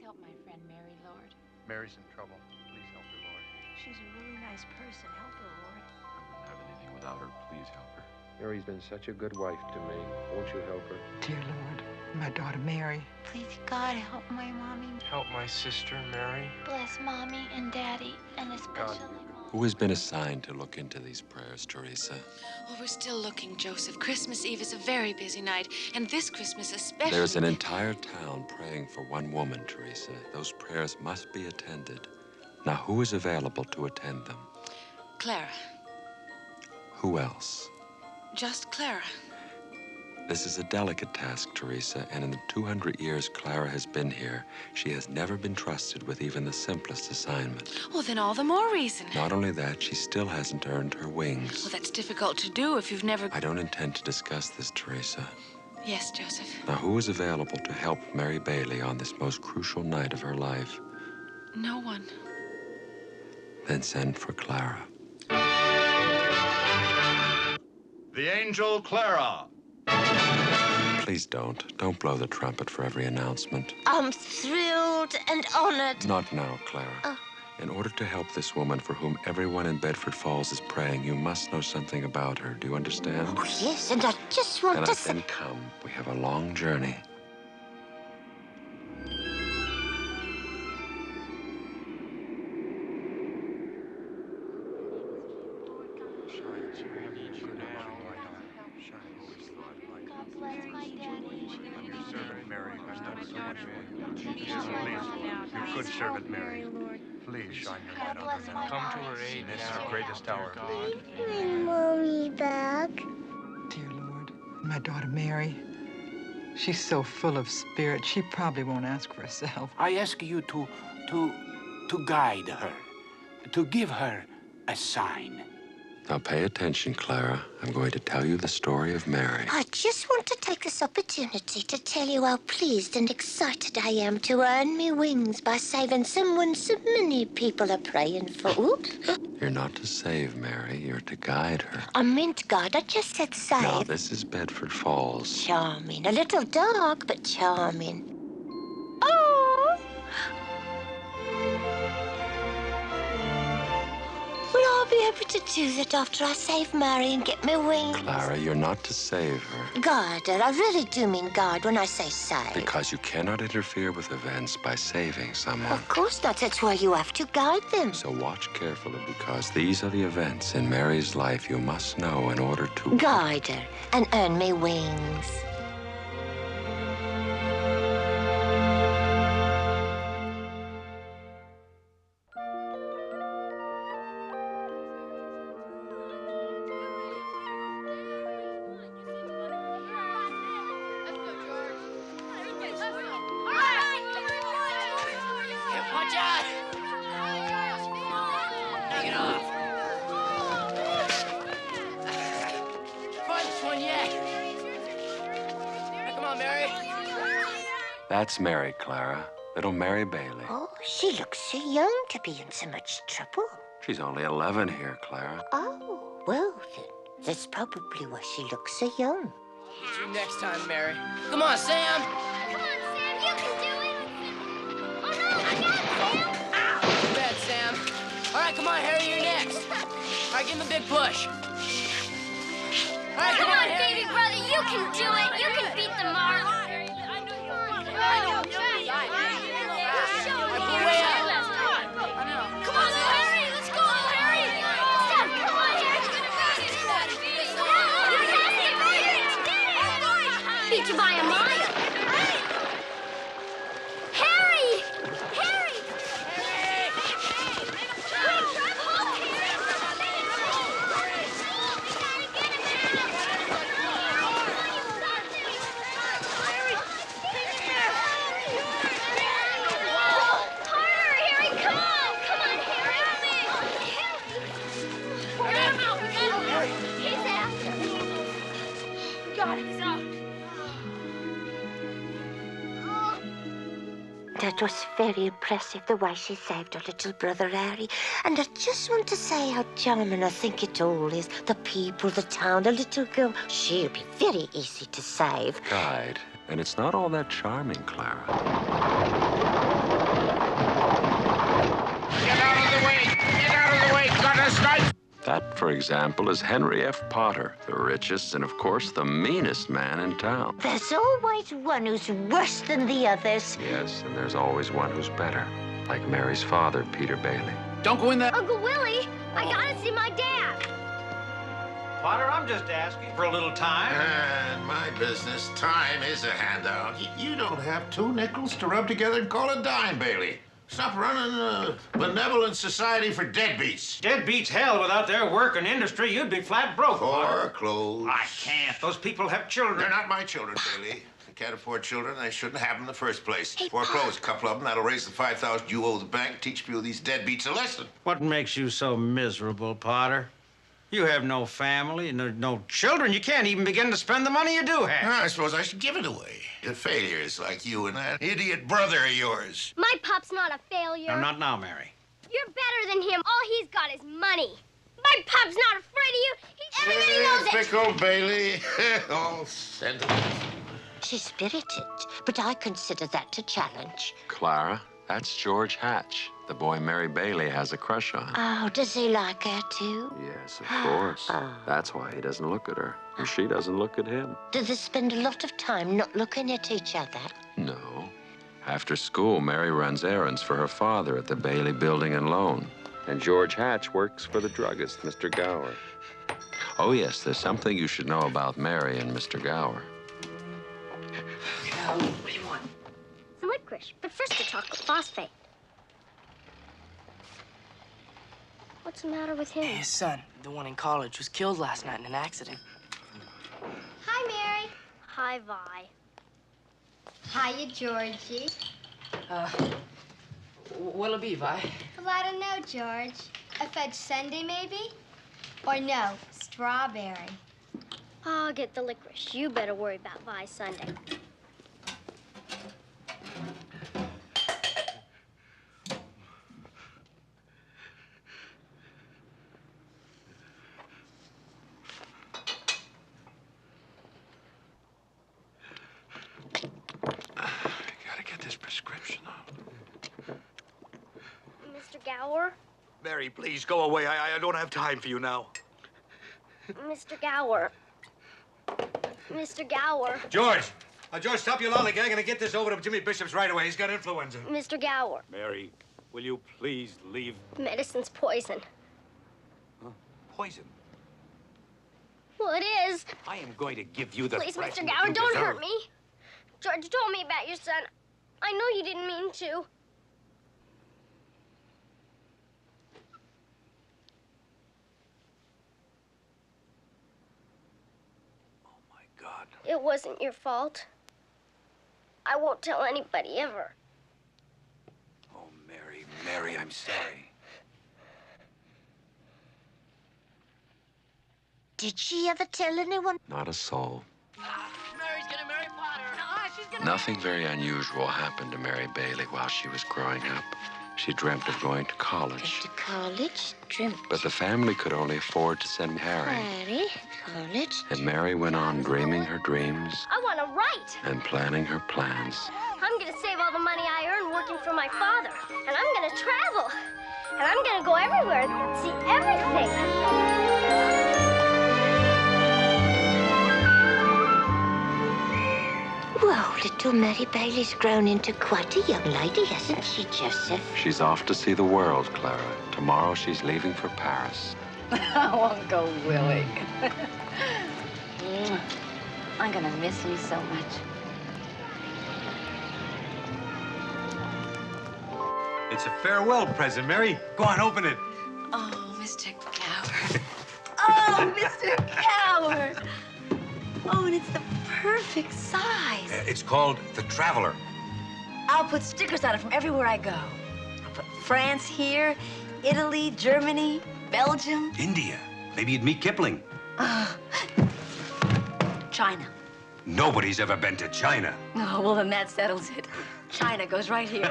help my friend Mary, Lord. Mary's in trouble. Please help her, Lord. She's a really nice person. Help her, Lord. I wouldn't have anything without her. Please help her. Mary's been such a good wife to me. Won't you help her? Dear Lord, my daughter Mary. Please, God, help my mommy. Help my sister, Mary. Bless mommy and daddy, and especially mom. Who has been assigned to look into these prayers, Teresa? Well, we're still looking, Joseph. Christmas Eve is a very busy night, and this Christmas especially. There's an entire town praying for one woman, Teresa. Those prayers must be attended. Now, who is available to attend them? Clara. Who else? Just Clara. This is a delicate task, Teresa, and in the 200 years Clara has been here, she has never been trusted with even the simplest assignment. Well, then all the more reason. Not only that, she still hasn't earned her wings. Well, that's difficult to do if you've never... I don't intend to discuss this, Teresa. Yes, Joseph. Now, who is available to help Mary Bailey on this most crucial night of her life? No one. Then send for Clara. The angel Clara. Please don't. Don't blow the trumpet for every announcement. I'm thrilled and honored. Not now, Clara. In order to help this woman for whom everyone in Bedford Falls is praying, you must know something about her. Do you understand? Oh, yes, and I just want to say... Then come. We have a long journey. Your good servant, Mary. Please shine your light on her now. Come to her aid This is now, her greatest hour. God. Bring Mommy back. Dear Lord, my daughter Mary. She's so full of spirit, she probably won't ask for herself. I ask you to guide her, to give her a sign. Now pay attention, Clara. I'm going to tell you the story of Mary. I just want to take this opportunity to tell you how pleased and excited I am to earn me wings by saving someone so many people are praying for. Oops. You're not to save Mary, you're to guide her. I meant God, I just said save. Now, this is Bedford Falls. Charming. A little dark, but charming. Oh! Will I be able to do that after I save Mary and get me wings? Clara, you're not to save her. Guide her. I really do mean guide when I say save. Because you cannot interfere with events by saving someone. Of course not. That's why you have to guide them. So watch carefully, because these are the events in Mary's life you must know in order to... Guide her and earn me wings. That's Mary, Clara. Little Mary Bailey. Oh, she looks so young to be in so much trouble. She's only 11 here, Clara. Oh, well, then, that's probably why she looks so young. See you next time, Mary. Come on, Sam! Come on, Sam, you can do it! Oh, no, I got it, Sam! Ow! Too bad, Sam. All right, come on, Harry, you're next. All right, give him a big push. All right, come on, baby brother, you can do it! You can beat the mark! Beat you by a mile. Harry! Harry! Harder, Harry, come on! Come on, Harry! Harry! He's after me. Got it, he's out. That was very impressive, the way she saved her little brother Harry. And I just want to say how charming I think it all is. The people, the town, the little girl. She'll be very easy to save. Guide. And it's not all that charming, Clara. last night. That, for example, is Henry F. Potter, the richest and, of course, the meanest man in town. There's always one who's worse than the others. Yes, and there's always one who's better, like Mary's father, Peter Bailey. Don't go in there. Uncle Willie, I gotta see my dad. Potter, I'm just asking for a little time. And my business, time is a handout. You don't have 2 nickels to rub together and call a dime, Bailey. Stop running a benevolent society for deadbeats. Deadbeats hell, without their work and industry, you'd be flat broke. Or clothes. I can't. Those people have children. They're not my children, Bailey. They can't afford children. They shouldn't have them in the first place. Foreclose a couple of them. That'll raise the $5,000 you owe the bank. Teach a few of these deadbeats a lesson. What makes you so miserable, Potter? You have no family, no children. You can't even begin to spend the money you do have. I suppose I should give it away to failures like you and that idiot brother of yours. My pup's not a failure. No, not now, Mary. You're better than him. All he's got is money. My pup's not afraid of you. Everybody knows it. Fickle Bailey. All sentiment. She's spirited, but I consider that a challenge. Clara, that's George Hatch, the boy Mary Bailey has a crush on. Oh, does he like her too? Yes, of course. That's why he doesn't look at her, and she doesn't look at him. Do they spend a lot of time not looking at each other? No. After school, Mary runs errands for her father at the Bailey Building and Loan. And George Hatch works for the druggist, Mr. Gower. Oh, yes, there's something you should know about Mary and Mr. Gower. What do you want? Some licorice, but first a chocolate phosphate. What's the matter with him? His son, the one in college, was killed last night in an accident. Hi, Mary. Hi, Vi. Hiya, Georgie. What'll it be, Vi? Well, I don't know, George. A fudge sundae, maybe? Or no, strawberry. I'll get the licorice. You better worry about Vi Sunday. Mr. Gower? Mary, please, go away. I don't have time for you now. Mr. Gower. Mr. Gower. George! George, stop your lollygagging and get this over to Jimmy Bishop's right away. He's got influenza. Mr. Gower. Mary, will you please leave? Medicine's poison. Huh? Poison? Well, it is. I am going to give you the Please, Mr. thrashing Gower, you don't deserve. hurt me. George told me about your son. I know you didn't mean to. God. It wasn't your fault. I won't tell anybody ever. Oh, Mary, Mary, I'm sorry. Did she ever tell anyone? Not a soul. Mary's gonna marry Potter. She's gonna... Nothing very unusual happened to Mary Bailey while she was growing up. She dreamt of going to college. To college? Dreamt. But the family could only afford to send Harry. Harry? College? And Mary went on dreaming her dreams I want to write. and planning her plans. I'm going to save all the money I earn working for my father. And I'm going to travel. And I'm going to go everywhere and see everything. Well, little Mary Bailey's grown into quite a young lady, hasn't she, Joseph? She's off to see the world, Clara. Tomorrow she's leaving for Paris. Uncle Willie. I'm gonna miss you so much. It's a farewell present, Mary. Go on, open it. Oh, Mr. Gower. Oh, Mr. Gower. Oh, and it's the perfect size. It's called The Traveler. I'll put stickers on it from everywhere I go. I'll put France here, Italy, Germany, Belgium. India. Maybe you'd meet Kipling. China. Nobody's ever been to China. Oh, well, then that settles it. China goes right here.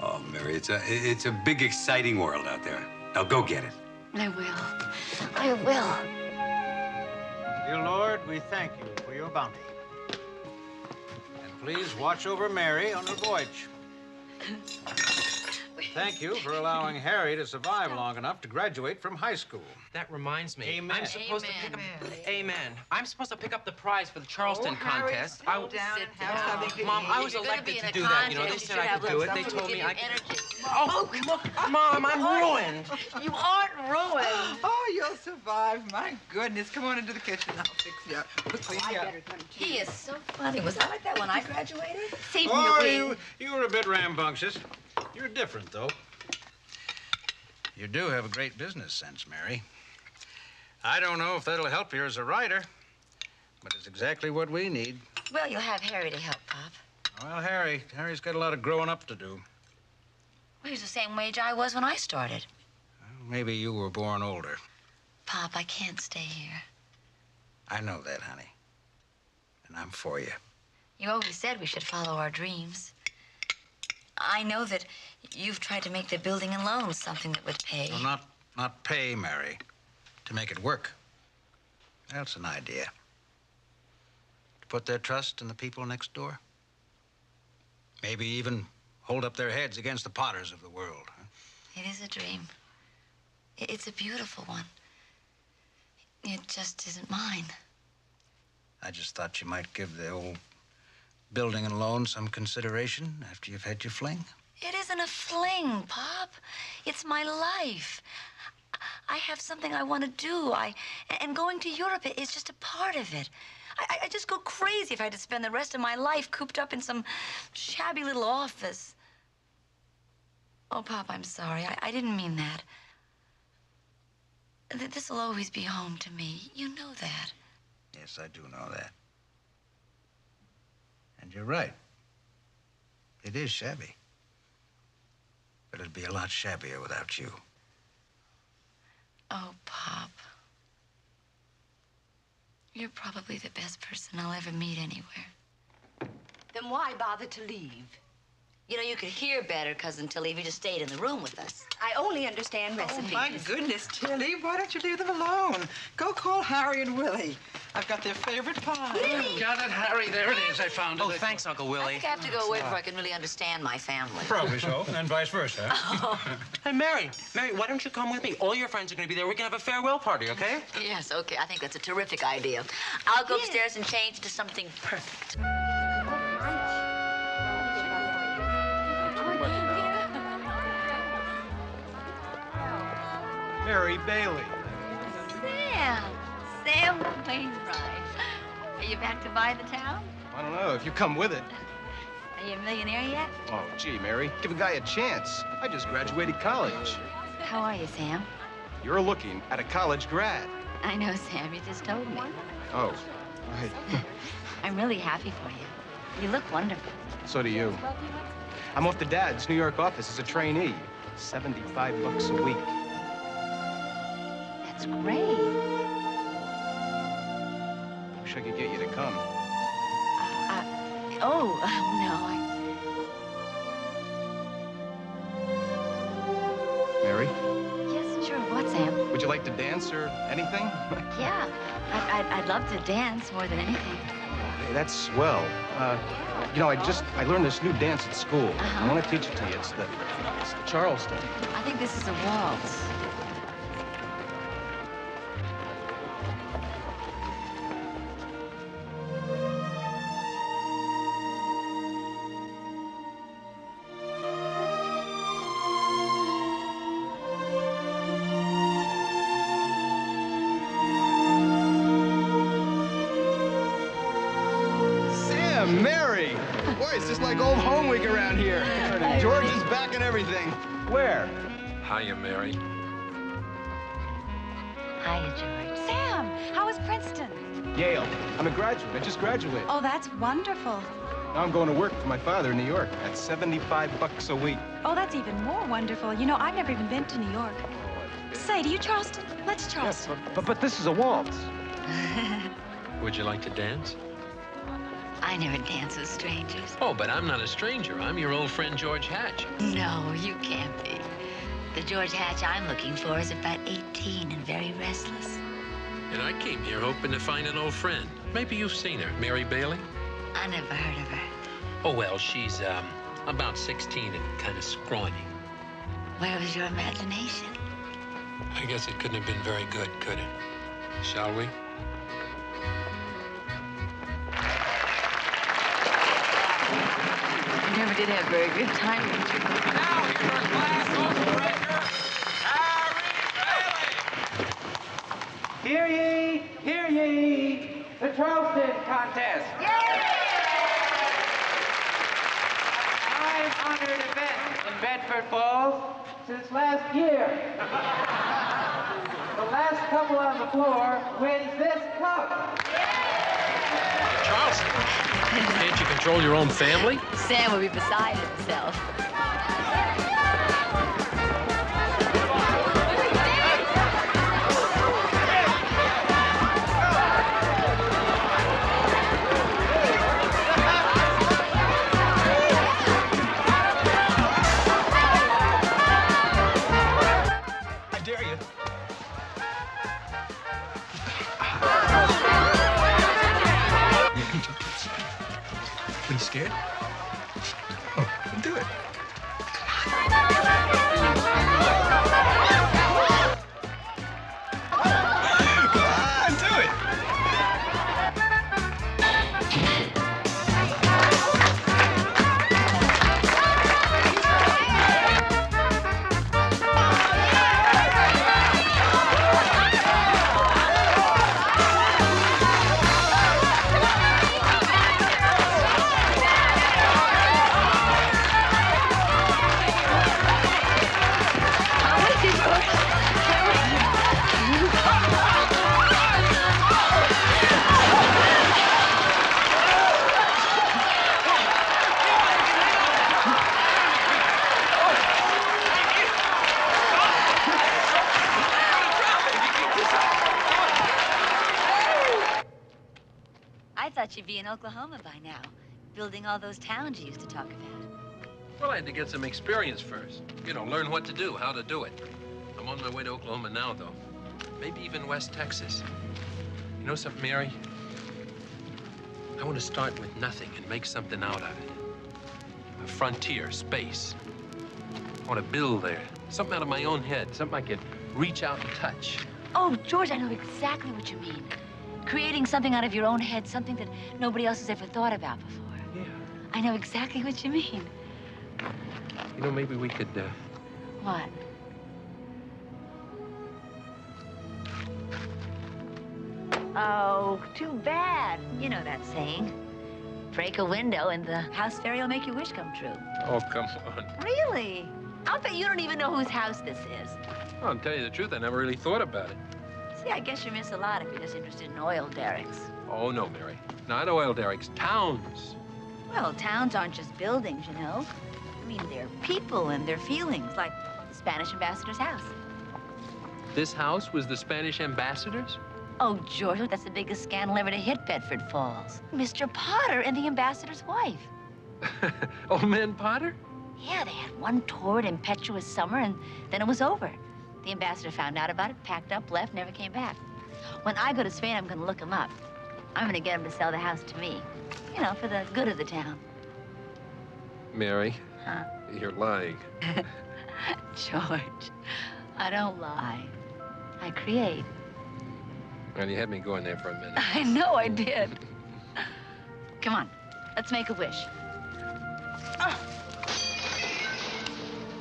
Oh, Mary, it's a big, exciting world out there. Now go get it. I will. I will. Dear Lord, we thank you for your bounty. And please watch over Mary on her voyage. thank you for allowing Harry to survive long enough to graduate from high school. That reminds me. Amen. I'm supposed to pick up. Amen. I'm supposed to pick up the prize for the Charleston contest. Down and have something. Mom, I was elected to do that. You know, they said I could do it. They told me I could. Oh, look, Mom, I'm ruined. You aren't ruined. Oh, you'll survive. My goodness. Come on into the kitchen. I'll fix you up. Clean you up. He is so funny. Was I like that when I graduated? Save me Oh, a wing. you were a bit rambunctious. You're different, though. You do have a great business sense, Mary. I don't know if that'll help you as a writer, but it's exactly what we need. Well, you'll have Harry to help, Pop. Well, Harry's got a lot of growing up to do. Well, he's the same age I was when I started. Well, maybe you were born older. Pop, I can't stay here. I know that, honey. And I'm for you. You always said we should follow our dreams. I know that you've tried to make the building and loan something that would pay. Well, not pay, Mary. To make it work. That's an idea. To put their trust in the people next door. Maybe even hold up their heads against the Potters of the world. Huh? It is a dream. It's a beautiful one. It just isn't mine. I just thought you might give the old building and loan some consideration after you've had your fling. It isn't a fling, Pop. It's my life. I have something I want to do. And going to Europe is just a part of it. I just go crazy if I had to spend the rest of my life cooped up in some shabby little office. Oh, Pop, I'm sorry. I didn't mean that. This'll always be home to me. You know that. Yes, I do know that. And you're right. It is shabby. But it'd be a lot shabbier without you. Oh, Pop. You're probably the best person I'll ever meet anywhere. Then why bother to leave? You know, you could hear better, Cousin Tilly, if you just stayed in the room with us. I only understand recipes. Oh, my goodness, Tilly. Why don't you leave them alone? Go call Harry and Willie. I've got their favorite pie. Got it, Harry. There it is. I found it. Oh, thanks, Uncle I Willie. think I have to go away before I can really understand my family. Probably so, and vice versa. Hey, Mary, why don't you come with me? All your friends are going to be there. We can have a farewell party, okay? Yes, okay. I think that's a terrific idea. I'll go upstairs and change into something perfect. Mary Bailey. Sam Wainwright. Are you back to buy the town? I don't know if you come with it. Are you a millionaire yet? Oh, gee, Mary, give a guy a chance. I just graduated college. How are you, Sam? You're looking at a college grad. I know, Sam. You just told me. Oh, right. I'm really happy for you. You look wonderful. So do you. I'm off to Dad's New York office as a trainee. $75 a week. That's great. Wish I could get you to come. No. Mary, Yes, sure. What, Sam? would you like to dance or anything? Yeah. I'd love to dance more than anything. Hey, that's swell. You know, I learned this new dance at school. I want to teach it to you. It's the Charleston. I think this is a waltz. Sam, Mary! Boy, it's just like old home week around here. George is back and everything. Where? Hiya, Mary. Hiya, George. Sam, how was Princeton? Yale. I'm a graduate. I just graduated. Oh, that's wonderful. Now I'm going to work for my father in New York. That's $75 a week. Oh, that's even more wonderful. You know, I've never even been to New York. Say, do you Charleston? Let's Charleston. Yes, but this is a waltz. Would you like to dance? I never dance with strangers. Oh, but I'm not a stranger. I'm your old friend George Hatch. No, you can't be. The George Hatch I'm looking for is about 18 and very restless. And I came here hoping to find an old friend. Maybe you've seen her, Mary Bailey? I never heard of her. Oh, well, she's about 16 and kind of scrawny. Where was your imagination? I guess it couldn't have been very good, could it? Shall we? You never did have very good timing. Now, your class overbreaker, Hear ye, hear ye, the Charleston contest. Time-honored event in Bedford Falls since last year. The last couple on the floor wins this cup. Charleston, can't you control your own family? Sam would be beside himself. I dare you. Are you scared? Oh, do it. Come on, do it. I thought you'd be in Oklahoma by now, building all those towns you used to talk about. Well, I had to get some experience first. You know, learn what to do, how to do it. I'm on my way to Oklahoma now, though. Maybe even West Texas. You know something, Mary? I want to start with nothing and make something out of it. A frontier, space. I want to build there. Something out of my own head, something I could reach out and touch. Oh, George, I know exactly what you mean. Creating something out of your own head, something that nobody else has ever thought about before. Yeah. I know exactly what you mean. You know, maybe we could, What? Oh, too bad. You know that saying. Break a window and the house fairy will make your wish come true. Oh, come on. Really? I'll bet you don't even know whose house this is. Well, to tell you the truth, I never really thought about it. See, I guess you miss a lot if you're just interested in oil derricks. Oh, no, Mary. Not oil derricks, towns. Well, towns aren't just buildings, you know. I mean, they're people and their feelings, like the Spanish ambassador's house. This house was the Spanish ambassador's? Oh, George, that's the biggest scandal ever to hit Bedford Falls. Mr. Potter and the ambassador's wife. Old man Potter? Yeah, they had one torrid, impetuous summer, and then it was over. The ambassador found out about it, packed up, left, never came back. When I go to Spain, I'm going to look him up. I'm going to get him to sell the house to me. You know, for the good of the town. Mary, Huh? you're lying. George, I don't lie. I create. Well, you had me going there for a minute. I know I did. Come on, let's make a wish. Oh!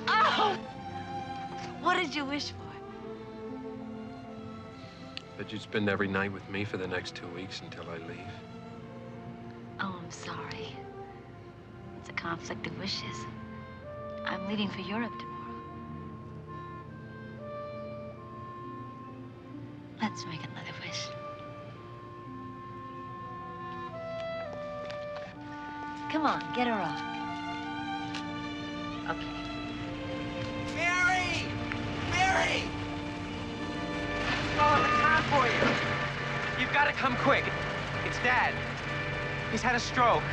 Oh! What did you wish for? That you'd spend every night with me for the next 2 weeks until I leave. Oh, I'm sorry. It's a conflict of wishes. I'm leaving for Europe tomorrow. Let's make another wish. Come on, get her on. Okay. Mary! Mary! Oh, the car for you. You've got to come quick. It's Dad. He's had a stroke.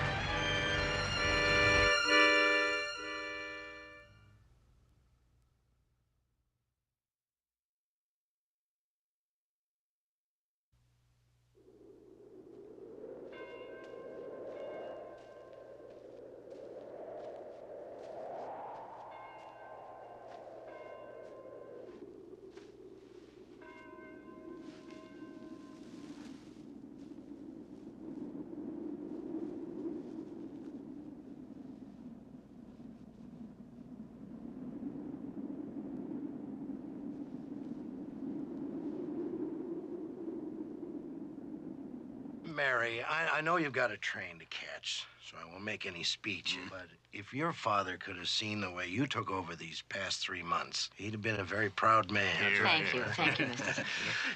Mary, I know you've got a train to catch, so I won't make any speech. But if your father could have seen the way you took over these past 3 months, he'd have been a very proud man. Thank you, Mr.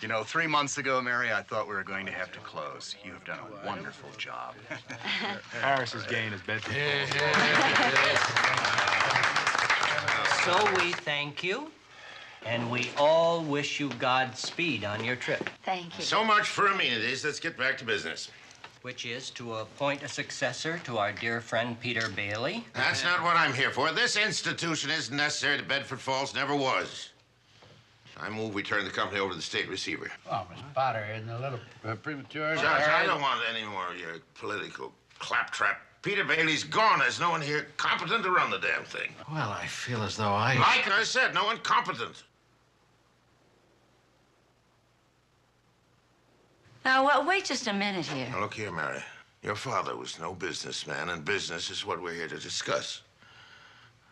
You know, 3 months ago, Mary, I thought we were going to have to close. You have done a wonderful job. Harris's gain is Bedford. So we thank you, and we all wish you Godspeed on your trip. Thank you. So much for amenities. Let's get back to business. Which is to appoint a successor to our dear friend Peter Bailey. That's not what I'm here for. This institution isn't necessary to Bedford Falls, never was. I move we turn the company over to the state receiver. Oh, Mr. Potter, isn't a little premature? Judge, I don't want any more of your political claptrap. Peter Bailey's gone. There's no one here competent to run the damn thing. Well, I feel as though I... Like I said, no one competent. Now, well, wait just a minute here. Now, look here, Mary. Your father was no businessman, and business is what we're here to discuss.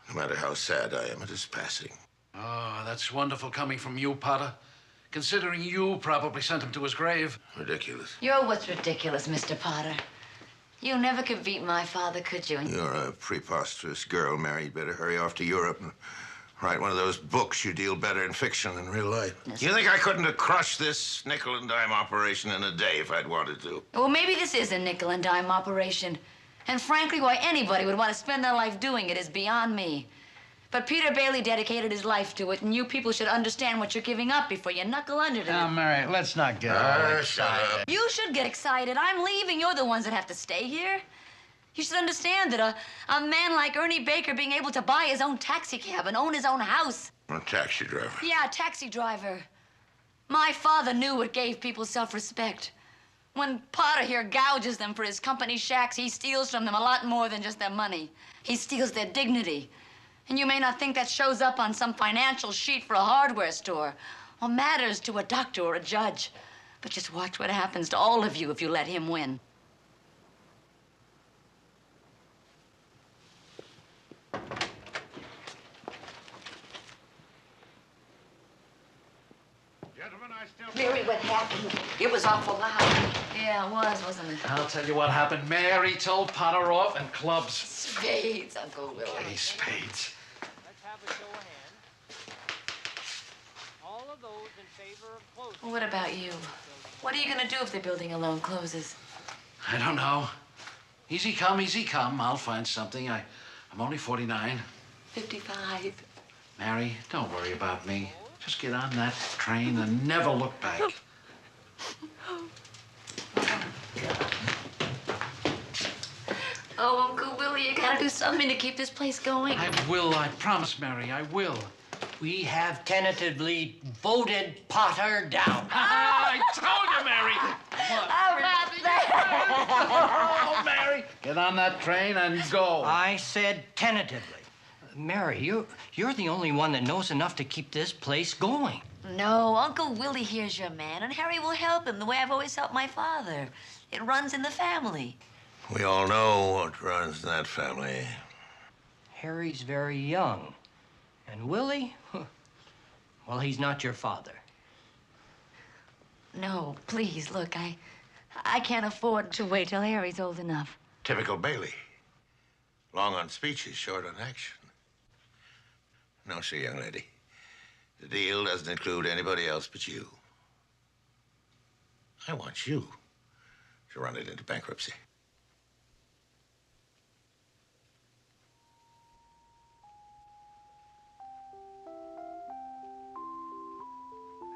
No matter how sad I am at his passing. Oh, that's wonderful coming from you, Potter. Considering you probably sent him to his grave. Ridiculous. You're what's ridiculous, Mr. Potter. You never could beat my father, could you? You're a preposterous girl, Mary. You'd better hurry off to Europe and write one of those books. You deal better in fiction than real life. You think I couldn't have crushed this nickel and dime operation in a day if I'd wanted to? Well, maybe this is a nickel and dime operation. And frankly, why anybody would want to spend their life doing it is beyond me. But Peter Bailey dedicated his life to it, and you people should understand what you're giving up before you knuckle under to Now, it. Mary, let's not get all excited. You should get excited. I'm leaving. You're the ones that have to stay here. You should understand that a man like Ernie Baker being able to buy his own taxi cab and own his own house. I'm a taxi driver. Yeah, a taxi driver. My father knew what gave people self-respect. When Potter here gouges them for his company shacks, he steals from them a lot more than just their money. He steals their dignity. And you may not think that shows up on some financial sheet for a hardware store or matters to a doctor or a judge. But just watch what happens to all of you if you let him win. Mary, what happened? It was awful loud. Yeah, it was, wasn't it? I'll tell you what happened. Mary told Potter off and clubs. Spades, Uncle Willie. Okay, spades. Well, what about you? What are you gonna do if the building alone closes? I don't know. Easy come, easy come. I'll find something. I'm only 49. 55. Mary, don't worry about me. Just get on that train and never look back. Oh, Uncle Willie, you gotta do something to keep this place going. I will, I promise, Mary, I will. We have tentatively voted Potter down. I told you, Mary! How about that? Oh, Mary! Get on that train and go. I said tentatively. Mary, you're the only one that knows enough to keep this place going. No, Uncle Willie here's your man, and Harry will help him the way I've always helped my father. It runs in the family. We all know what runs in that family. Harry's very young. And Willie, well, he's not your father. No, please, look, I can't afford to wait till Harry's old enough. Typical Bailey. Long on speeches, short on action. No, sir, young lady. The deal doesn't include anybody else but you. I want you to run it into bankruptcy.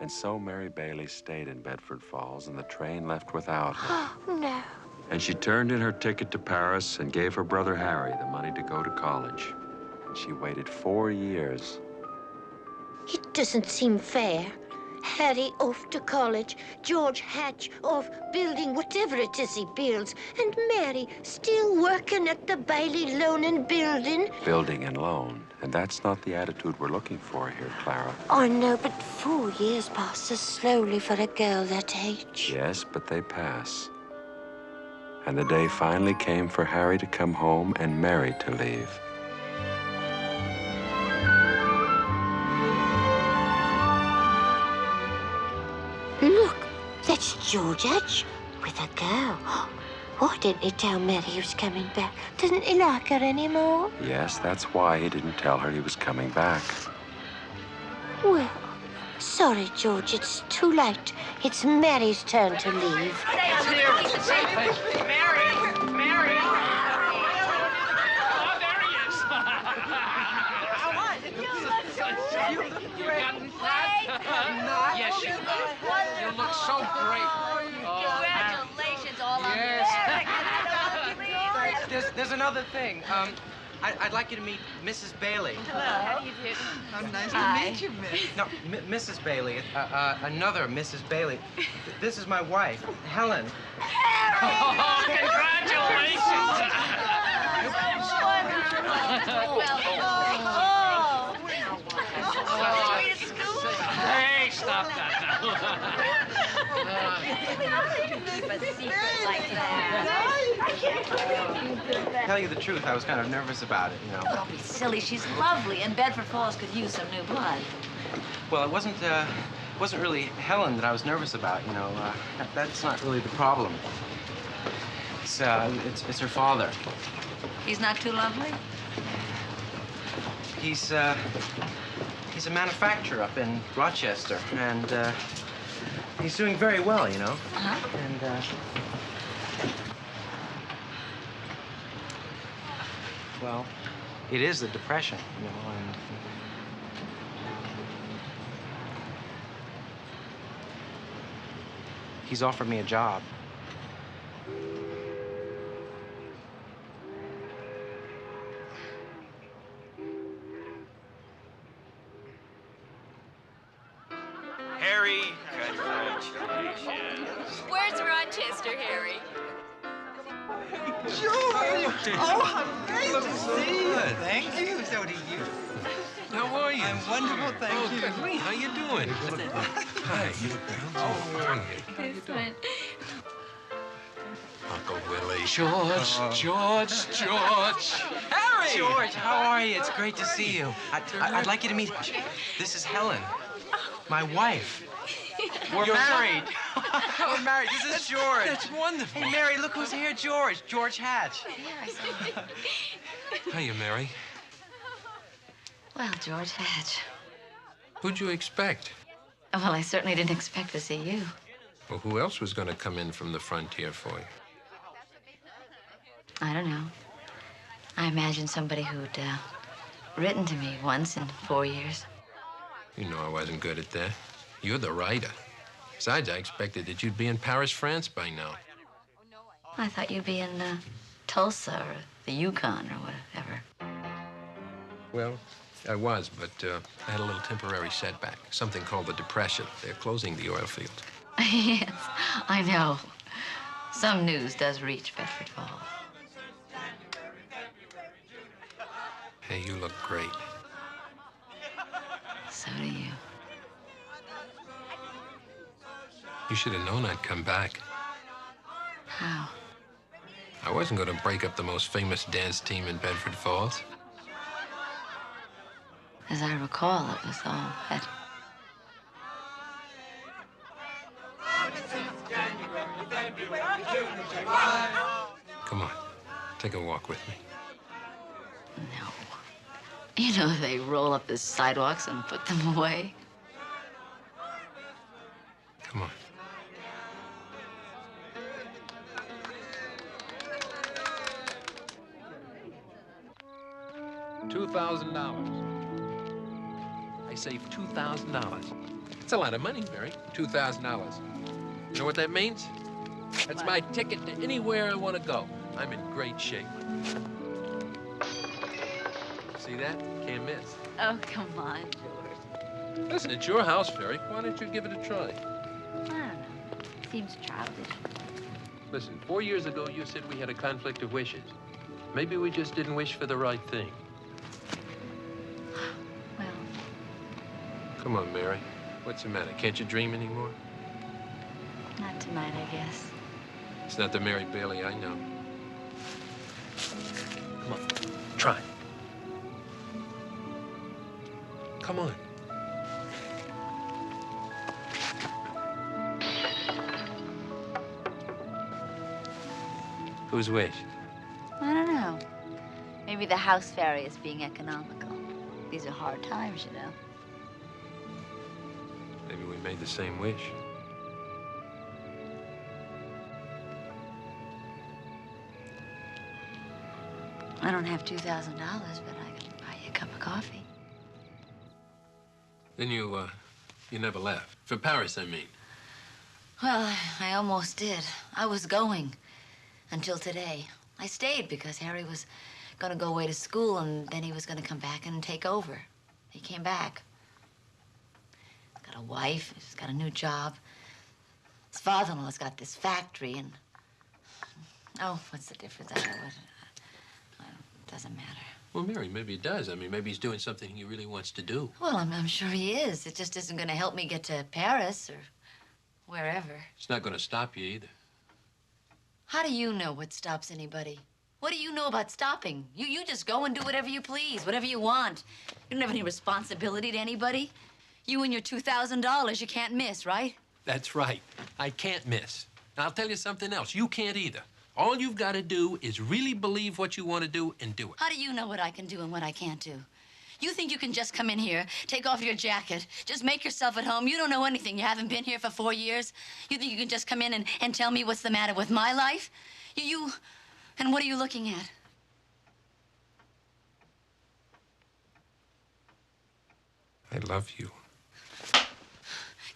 And so Mary Bailey stayed in Bedford Falls, and the train left without her. Oh, no. And she turned in her ticket to Paris and gave her brother Harry the money to go to college. And she waited 4 years. It doesn't seem fair. Harry off to college, George Hatch off building whatever it is he builds, and Mary still working at the Bailey Loan and Building. Building and loan. And that's not the attitude we're looking for here, Clara. I know, but 4 years passes slowly for a girl that age. Yes, but they pass. And the day finally came for Harry to come home and Mary to leave. Look, that's George Hatch. With a girl? Why didn't he tell Mary he was coming back? Doesn't he like her anymore? Yes, that's why he didn't tell her he was coming back. Well, sorry, George, it's too late. It's Mary's turn to leave. Mary! Mary! Yes, you look so great. Congratulations all on Yes. your There's another thing. I'd like you to meet Mrs. Bailey. Hello, how do you do? How nice Hi. to meet you, Miss. No, Mrs. Bailey. Another Mrs. Bailey. This is my wife, Helen. Oh, congratulations! Hey, stop that Tell you the truth, I was kind of nervous about it, you know. Don't be silly. She's lovely, and Bedford Falls could use some new blood. Well, it wasn't really Helen that I was nervous about, you know. That's not really the problem. It's her father. He's not too lovely? He's a manufacturer up in Rochester, and he's doing very well, you know. Uh-huh. And well, it is the Depression, you know, and he's offered me a job. Harry, congratulations. Where's Rochester, Harry? George! Oh, how great to see you. Thank you. So do you. How are you? I'm wonderful, thank you. Good. How you doing? Hi. How you doing? Uncle Willie. George. Harry! George, how are you? It's great to see you. I'd like you to meet. This is Helen, my wife. We're married. We're married. This is George. That's wonderful. Hey, Mary, look who's here. George Hatch. Hiya, Mary. Well, George Hatch. Who'd you expect? Well, I certainly didn't expect to see you. Well, who else was going to come in from the frontier for you? I don't know. I imagined somebody who'd written to me once in 4 years. You know I wasn't good at that. You're the writer. Besides, I expected that you'd be in Paris, France by now. I thought you'd be in Tulsa or the Yukon or whatever. Well, I was, but I had a little temporary setback. Something called the Depression. They're closing the oil field. Yes, I know. Some news does reach Bedford Falls. Hey, you look great. So do you. You should have known I'd come back. How? I wasn't going to break up the most famous dance team in Bedford Falls. As I recall, it was all Betty. Come on, take a walk with me. No. You know, they roll up the sidewalks and put them away. Come on. $2,000. I saved $2,000. That's a lot of money, Mary. $2,000. You know what that means? That's my ticket to anywhere I want to go. I'm in great shape. See that? Can't miss. Oh, come on, George. Listen, it's your house, Mary. Why don't you give it a try? I don't know. Seems childish. Listen, 4 years ago, you said we had a conflict of wishes. Maybe we just didn't wish for the right thing. Well. Come on, Mary. What's the matter? Can't you dream anymore? Not tonight, I guess. It's not the Mary Bailey I know. Come on, try. Come on. Whose wish? I don't know. Maybe the house fairy is being economical. These are hard times, you know. Maybe we made the same wish. I don't have $2,000, but I can buy you a cup of coffee. Then you never left. For Paris, I mean. Well, I almost did. I was going until today. I stayed because Harry was gonna go away to school and then he was gonna come back and take over. He came back. He's got a wife, he's got a new job. His father-in-law's got this factory and... Oh, what's the difference? It doesn't matter. Well, Mary, maybe it does. I mean, maybe he's doing something he really wants to do. Well, I'm sure he is. It just isn't gonna help me get to Paris or wherever. It's not going to stop you either. How do you know what stops anybody? What do you know about stopping? You just go and do whatever you please, whatever you want. You don't have any responsibility to anybody. You and your $2,000 you can't miss, right? That's right. I can't miss. And I'll tell you something else. You can't either. All you've got to do is really believe what you want to do and do it. How do you know what I can do and what I can't do? You think you can just come in here, take off your jacket, just make yourself at home? You don't know anything. You haven't been here for 4 years. You think you can just come in and tell me what's the matter with my life? And what are you looking at? I love you.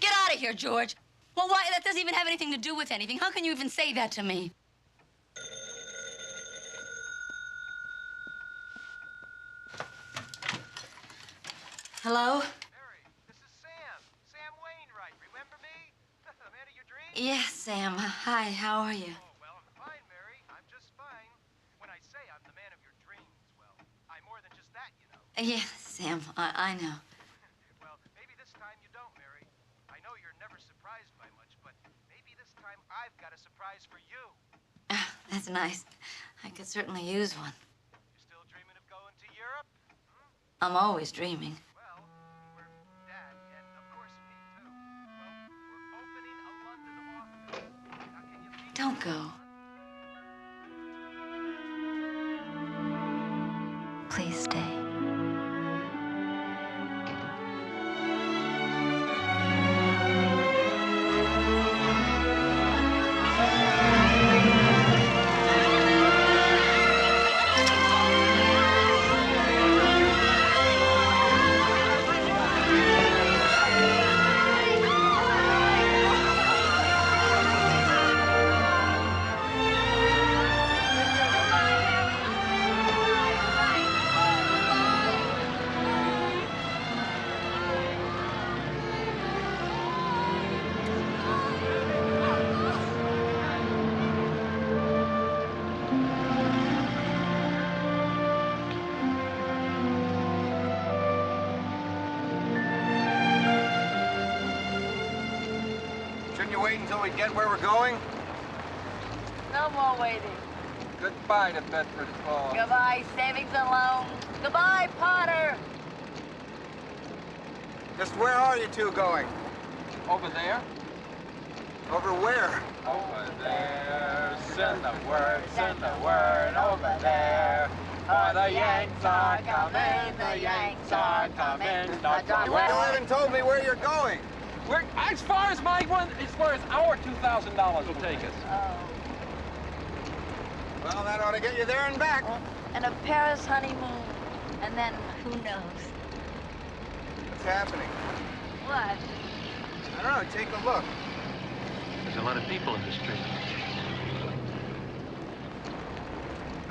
Get out of here, George. Well, why? That doesn't even have anything to do with anything. How can you even say that to me? Hello? Mary, this is Sam. Sam Wainwright. Remember me? The man of your dreams? Yes, Sam. Hi, how are you? Oh, well, I'm fine, Mary. I'm just fine. When I say I'm the man of your dreams, well, I'm more than just that, you know. Yes, Sam. I know. Well, maybe this time you don't, Mary. I know you're never surprised by much, but maybe this time I've got a surprise for you. That's nice. I could certainly use one. You still dreaming of going to Europe? I'm always dreaming. Don't go. Please stay. Wait until we get where we're going? No more waiting. Goodbye to Bedford Falls. Goodbye, savings and loans. Goodbye, Potter. Just where are you two going? Over there. Over where? Over there. Send the word over there. For the Yanks are coming, the Yanks are coming. You haven't told me where you're going. We're, as far as our $2,000 will take us. Oh. Well, that ought to get you there and back. And a Paris honeymoon. And then who knows? What's happening? What? I don't know. Take a look. There's a lot of people in the street.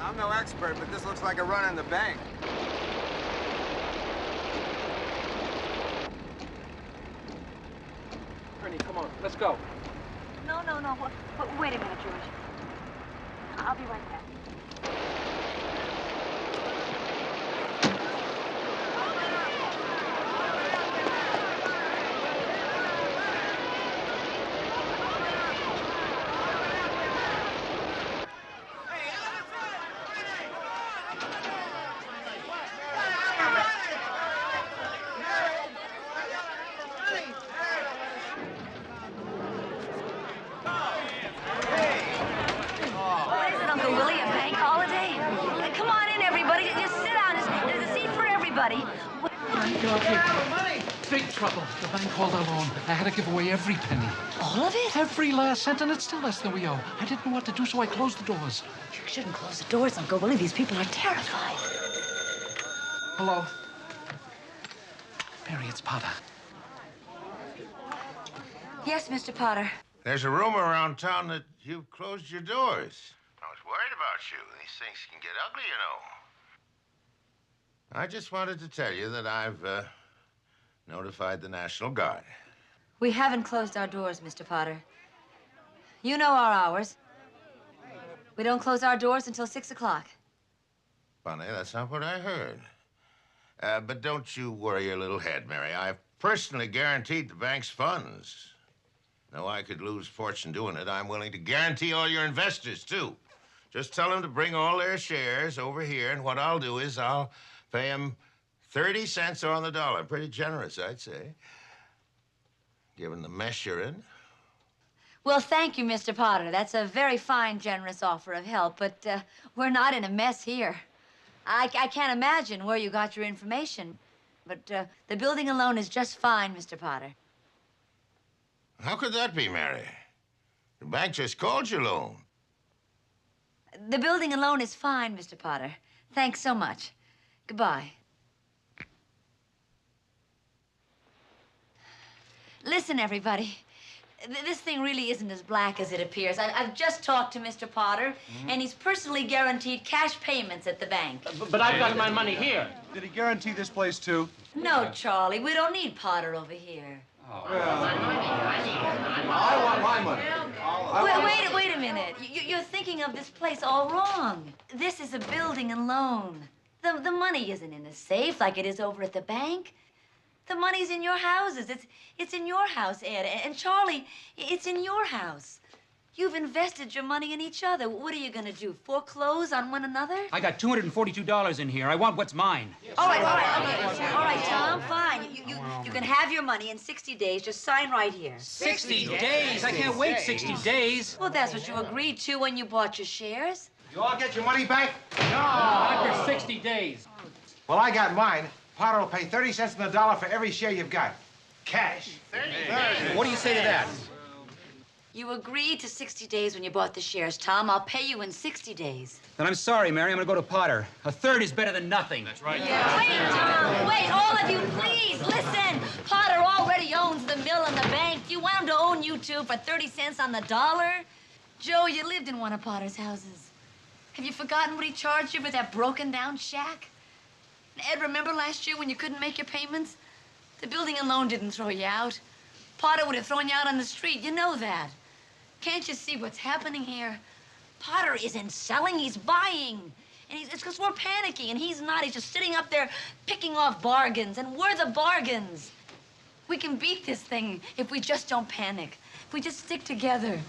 I'm no expert, but this looks like a run in the bank. Come on, let's go. No. Wait a minute, George. I'll be right back. everybody. Money! Big trouble. The bank called our loan. I had to give away every penny. All of it? Every last cent, and it's still less than we owe. I didn't know what to do, so I closed the doors. You shouldn't close the doors, Uncle Willie. These people are terrified. Hello? Mary, it's Potter. Yes, Mr. Potter. There's a rumor around town that you've closed your doors. I was worried about you. These things can get ugly, you know. I just wanted to tell you that I've notified the National Guard. We haven't closed our doors, Mr. Potter. You know our hours. We don't close our doors until 6 o'clock. Funny, that's not what I heard. But don't you worry your little head, Mary. I've personally guaranteed the bank's funds. Though I could lose fortune doing it, I'm willing to guarantee all your investors, too. Just tell them to bring all their shares over here, and what I'll do is I'll pay them 30 cents on the dollar. Pretty generous, I'd say, given the mess you're in. Well, thank you, Mr. Potter. That's a very fine, generous offer of help, but we're not in a mess here. I can't imagine where you got your information, but the building alone is just fine, Mr. Potter. How could that be, Mary? The bank just called your loan. The building alone is fine, Mr. Potter. Thanks so much. Goodbye. Listen, everybody. This thing really isn't as black as it appears. I've just talked to Mr. Potter, and he's personally guaranteed cash payments at the bank. But I've got my money here. Did he guarantee this place, too? No, Charlie, we don't need Potter over here. I want my money. Wait a minute. You're thinking of this place all wrong. This is a building and loan. The money isn't in a safe like it is over at the bank. The money's in your houses. It's in your house, Ed. And Charlie, it's in your house. You've invested your money in each other. What are you going to do, foreclose on one another? I got $242 in here. I want what's mine. All right, Tom, fine. You can have your money in 60 days. Just sign right here. 60 days? I can't wait 60 days. Well, that's what you agreed to when you bought your shares. You all get your money back? No, after 60 days. Well, I got mine. Potter will pay 30 cents on the dollar for every share you've got. Cash. 30. What do you say to that? You agreed to 60 days when you bought the shares, Tom. I'll pay you in 60 days. Then I'm sorry, Mary. I'm going to go to Potter. A third is better than nothing. That's right. Yeah. Wait, Tom. Wait, all of you, please, listen. Potter already owns the mill and the bank. Do you want him to own you two for 30 cents on the dollar? Joe, you lived in one of Potter's houses. Have you forgotten what he charged you for that broken-down shack? Ed, remember last year when you couldn't make your payments? The building alone didn't throw you out. Potter would have thrown you out on the street. You know that. Can't you see what's happening here? Potter isn't selling, he's buying. And it's because we're panicking, and he's not. He's just sitting up there picking off bargains, and we're the bargains. We can beat this thing if we just don't panic, if we just stick together.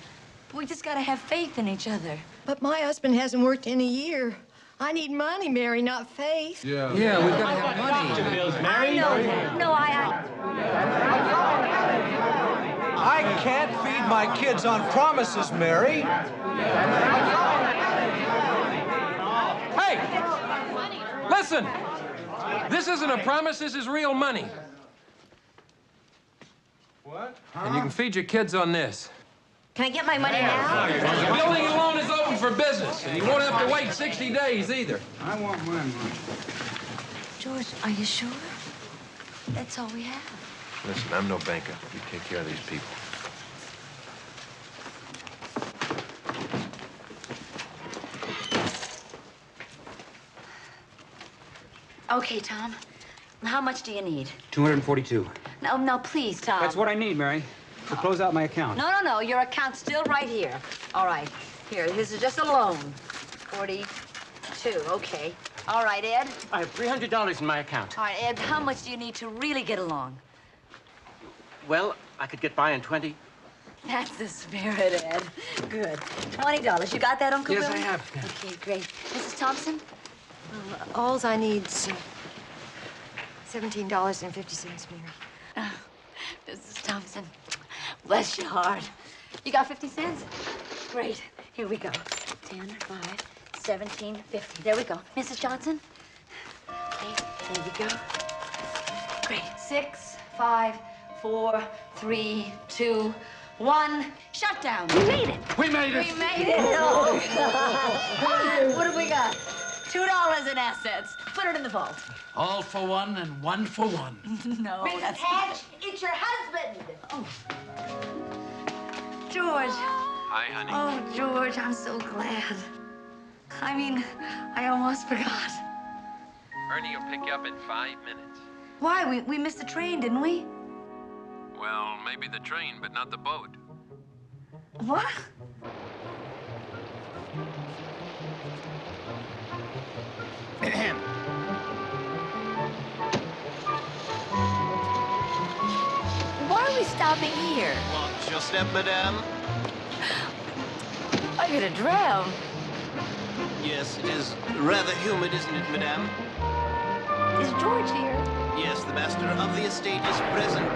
But we just gotta have faith in each other. But my husband hasn't worked in a year. I need money, Mary, not faith. Yeah, we've got to have money. I know that. No, I can't feed my kids on promises, Mary. Hey! Listen! This isn't a promise, this is real money. What? And you can feed your kids on this. Can I get my money now? The building alone is open for business, and you won't have to wait 60 days either. I want my money. George, are you sure? That's all we have. Listen, I'm no banker. You take care of these people. Okay, Tom. How much do you need? 242. No, please, Tom. That's what I need, Mary, to close out my account. No. Your account's still right here. All right. Here, this is just a loan. 42. Okay. All right, Ed. I have $300 in my account. All right, Ed, how much do you need to really get along? Well, I could get by in 20. That's the spirit, Ed. Good. $20. You got that, Uncle Yes, Billy? I have. Okay, great. Mrs. Thompson? Alls I need's $17.50, Mary. Oh, Mrs. Thompson, bless your heart. You got 50 cents? Great. Here we go. 10, 5, 17, 50. There we go. Mrs. Johnson? Okay. There we go. Great. 6, 5, 4, 3, 2, 1. Shutdown. We made it. We made it. We made it. Oh, God. What have we got? $2 in assets. Put it in the vault. All for one and one for one. No, Mrs. that's Hatch, it's your husband. Oh. George. Hi, honey. Oh, George, I'm so glad. I mean, I almost forgot. Ernie will pick you up in 5 minutes. Why? We missed the train, didn't we? Well, maybe the train, but not the boat. What? Why are we stopping here? Watch your step, madame. I'm gonna drown. Yes, it is rather humid, isn't it, madame? Is George here? Yes, the master of the estate is present.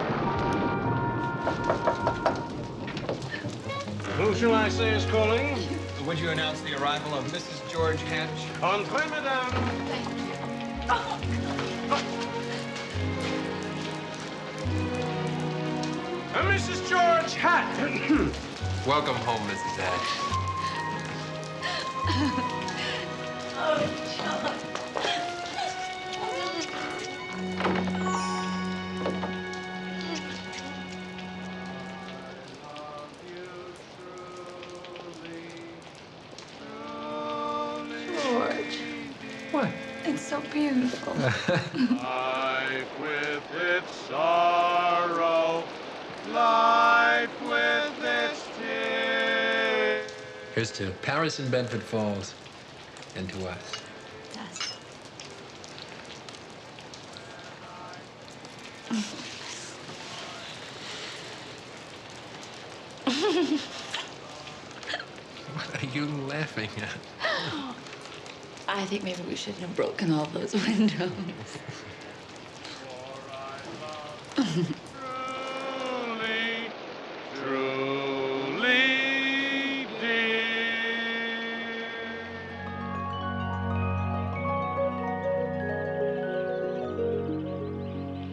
Who shall I say is calling? Would you announce the arrival of Mrs. George Hatch? Entrez, madame. Mrs. George Hatch. Welcome home, Mrs. Hatch. Oh, John. George. What? It's so beautiful. Life with its sorrow, life with its tears. Here's to Paris and Bedford Falls, and to us. Yes. What are you laughing at? I think maybe we shouldn't have broken all those windows. Truly, truly dear.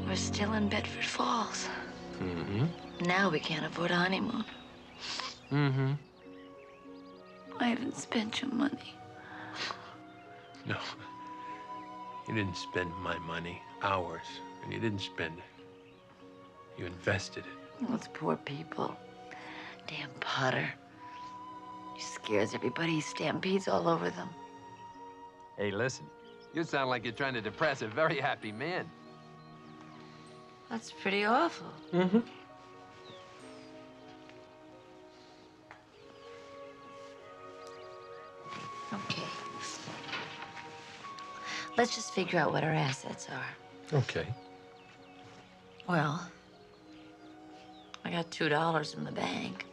We're still in Bedford Falls. Mm-hmm. Now we can't afford a honeymoon. Mm-hmm. I haven't spent your money. No. You didn't spend my money, ours, and you didn't spend it. You invested it. Those poor people. Damn Potter. He scares everybody. He stampedes all over them. Hey, listen. You sound like you're trying to depress a very happy man. That's pretty awful. Mm-hmm. Okay. Let's just figure out what our assets are. Okay. Well, I got $2 in the bank.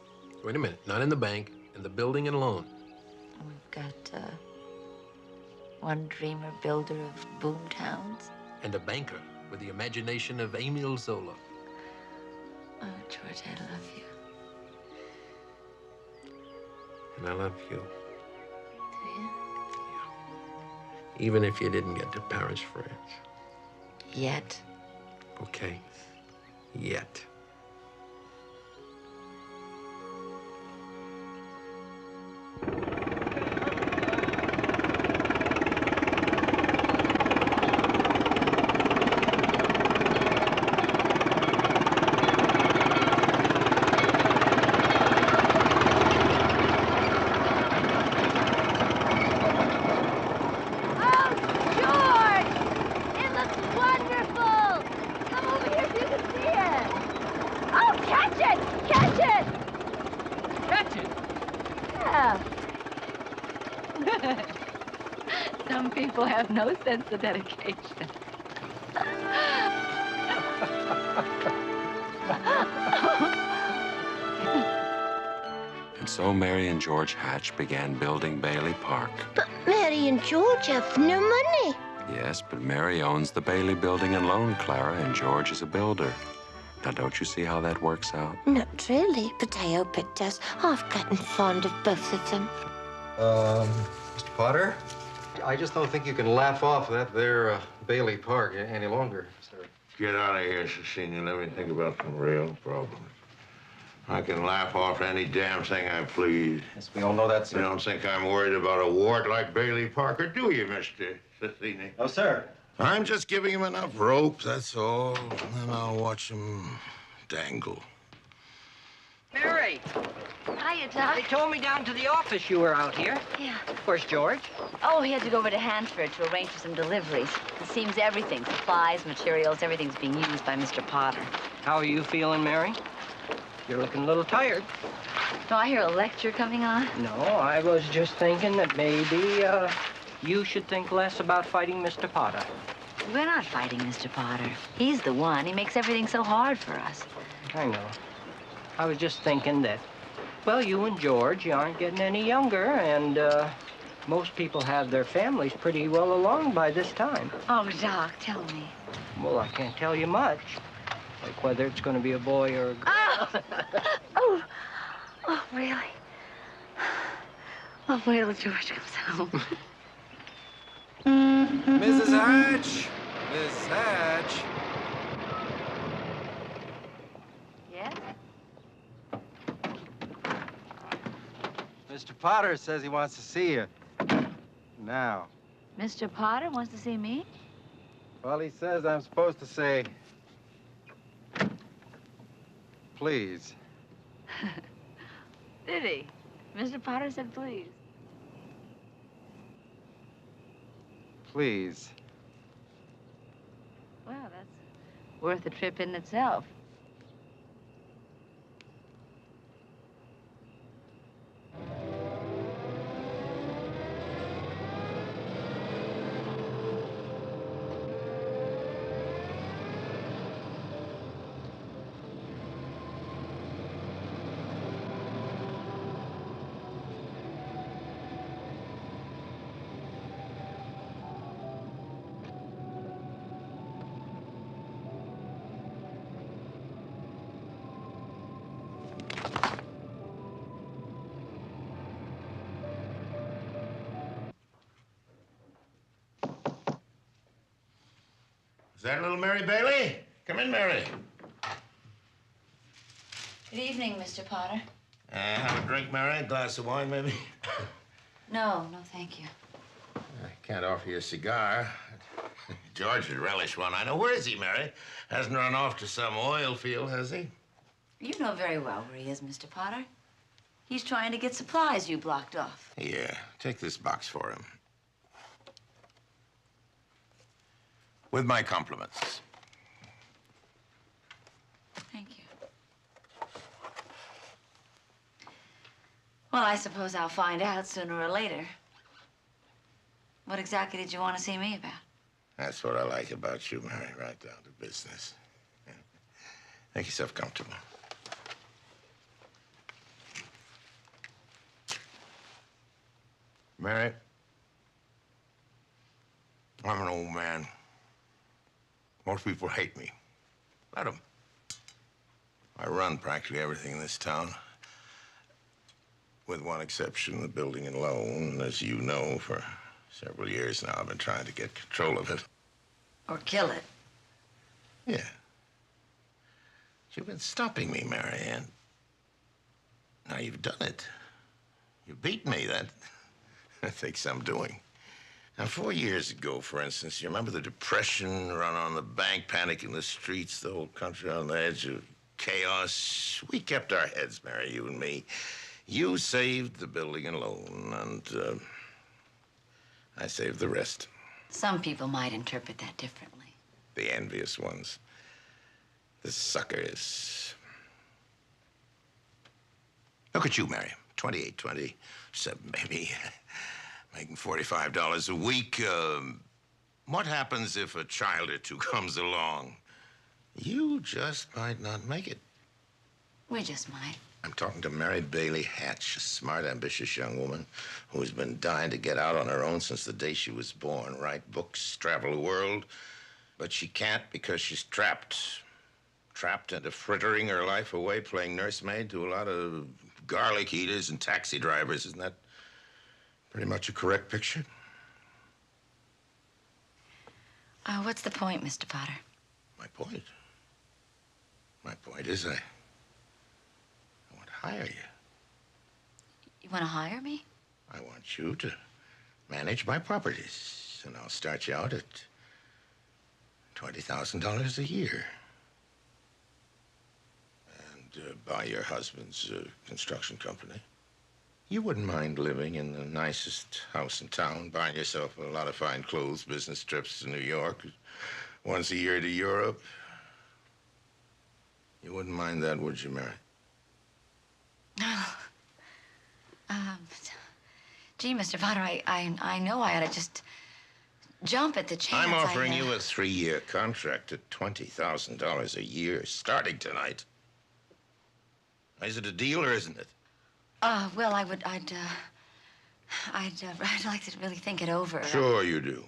Wait a minute. Not in the bank. In the building and loan. We've got one dreamer builder of boom towns. And a banker with the imagination of Emile Zola. Oh, George, I love you. And I love you. Do you? Even if you didn't get to Paris, France. Yet. Okay. Yet. Some people have no sense of dedication. And so Mary and George Hatch began building Bailey Park. But Mary and George have no money. Yes, but Mary owns the Bailey Building and Loan, Clara, and George is a builder. Now, don't you see how that works out? Not really, but I hope it does. I've gotten fond of both of them. Mr. Potter, I just don't think you can laugh off that there Bailey Park any longer, sir. Get out of here, Cecilia. Let me think about some real problems. I can laugh off any damn thing I please. Yes, we all know that, sir. You don't think I'm worried about a wart like Bailey Parker, do you, Mr. Cecilia? No, sir. I'm just giving him enough rope, that's all. And then I'll watch him dangle. Mary! Hiya, Doc. They told me down to the office you were out here. Yeah. Where's George? Oh, he had to go over to Hanford to arrange for some deliveries. It seems everything, supplies, materials, everything's being used by Mr. Potter. How are you feeling, Mary? You're looking a little tired. Do I hear a lecture coming on? No, I was just thinking that maybe, you should think less about fighting Mr. Potter. We're not fighting Mr. Potter. He's the one. He makes everything so hard for us. I know. I was just thinking that, well, you and George, you aren't getting any younger, and, most people have their families pretty well along by this time. Oh, Doc, tell me. Well, I can't tell you much. Like whether it's going to be a boy or a girl. Oh! Oh, really? Oh, wait till George comes home. Mrs. Hatch! Miss Hatch! Yes? Mr. Potter says he wants to see you. Now. Mr. Potter wants to see me? Well, he says I'm supposed to say, please. Did he? Mr. Potter said please. Please. Well, that's worth a trip in itself. Is that little Mary Bailey? Come in, Mary. Good evening, Mr. Potter. Have a drink, Mary? A glass of wine, maybe? No, thank you. I can't offer you a cigar. George would relish one. I know. Where is he, Mary? Hasn't run off to some oil field, has he? You know very well where he is, Mr. Potter. He's trying to get supplies you blocked off. Here, take this box for him. With my compliments. Thank you. Well, I suppose I'll find out sooner or later. What exactly did you want to see me about? That's what I like about you, Mary, right down to business. Yeah. Make yourself comfortable. Mary, I'm an old man. Most people hate me. Let them. I run practically everything in this town. With one exception, the building and loan. As you know, for several years now, I've been trying to get control of it. Or kill it. Yeah. You've been stopping me, Mary Ann. Now you've done it. You've beaten me. That takes some doing. Now, 4 years ago, for instance, you remember the Depression, run on the bank, panic in the streets, the whole country on the edge of chaos? We kept our heads, Mary, you and me. You saved the building and loan, and I saved the rest. Some people might interpret that differently. The envious ones. The suckers. Look at you, Mary. 28, 27, maybe. Making $45 a week. What happens if a child or two comes along? You just might not make it. We just might. I'm talking to Mary Bailey Hatch, a smart, ambitious young woman who's been dying to get out on her own since the day she was born. Write books, travel the world. But she can't because she's trapped. Trapped into frittering her life away, playing nursemaid to a lot of garlic eaters and taxi drivers. Isn't that pretty much a correct picture? What's the point, Mr. Potter? My point? My point is I want to hire you. You want to hire me? I want you to manage my properties, and I'll start you out at $20,000 a year. And buy your husband's construction company. You wouldn't mind living in the nicest house in town, buying yourself a lot of fine clothes, business trips to New York, once a year to Europe. You wouldn't mind that, would you, Mary? Gee, Mr. Potter, I know I ought to just jump at the chance. I'm offering you a 3-year contract at $20,000 a year, starting tonight. Is it a deal or isn't it? Well, I'd like to really think it over. Sure you do.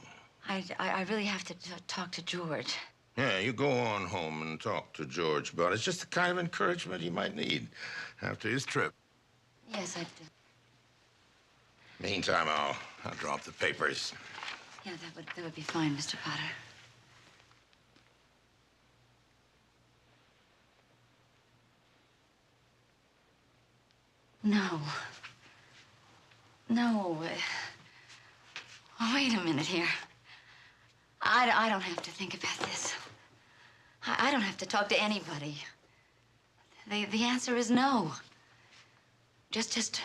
I really have to talk to George. Yeah, you go on home and talk to George about it. It's just the kind of encouragement he might need after his trip. Yes, I do. Meantime, I'll drop the papers. Yeah, that would be fine, Mr. Potter. No. No. Wait a minute here. I don't have to think about this. I don't have to talk to anybody. The answer is no. Just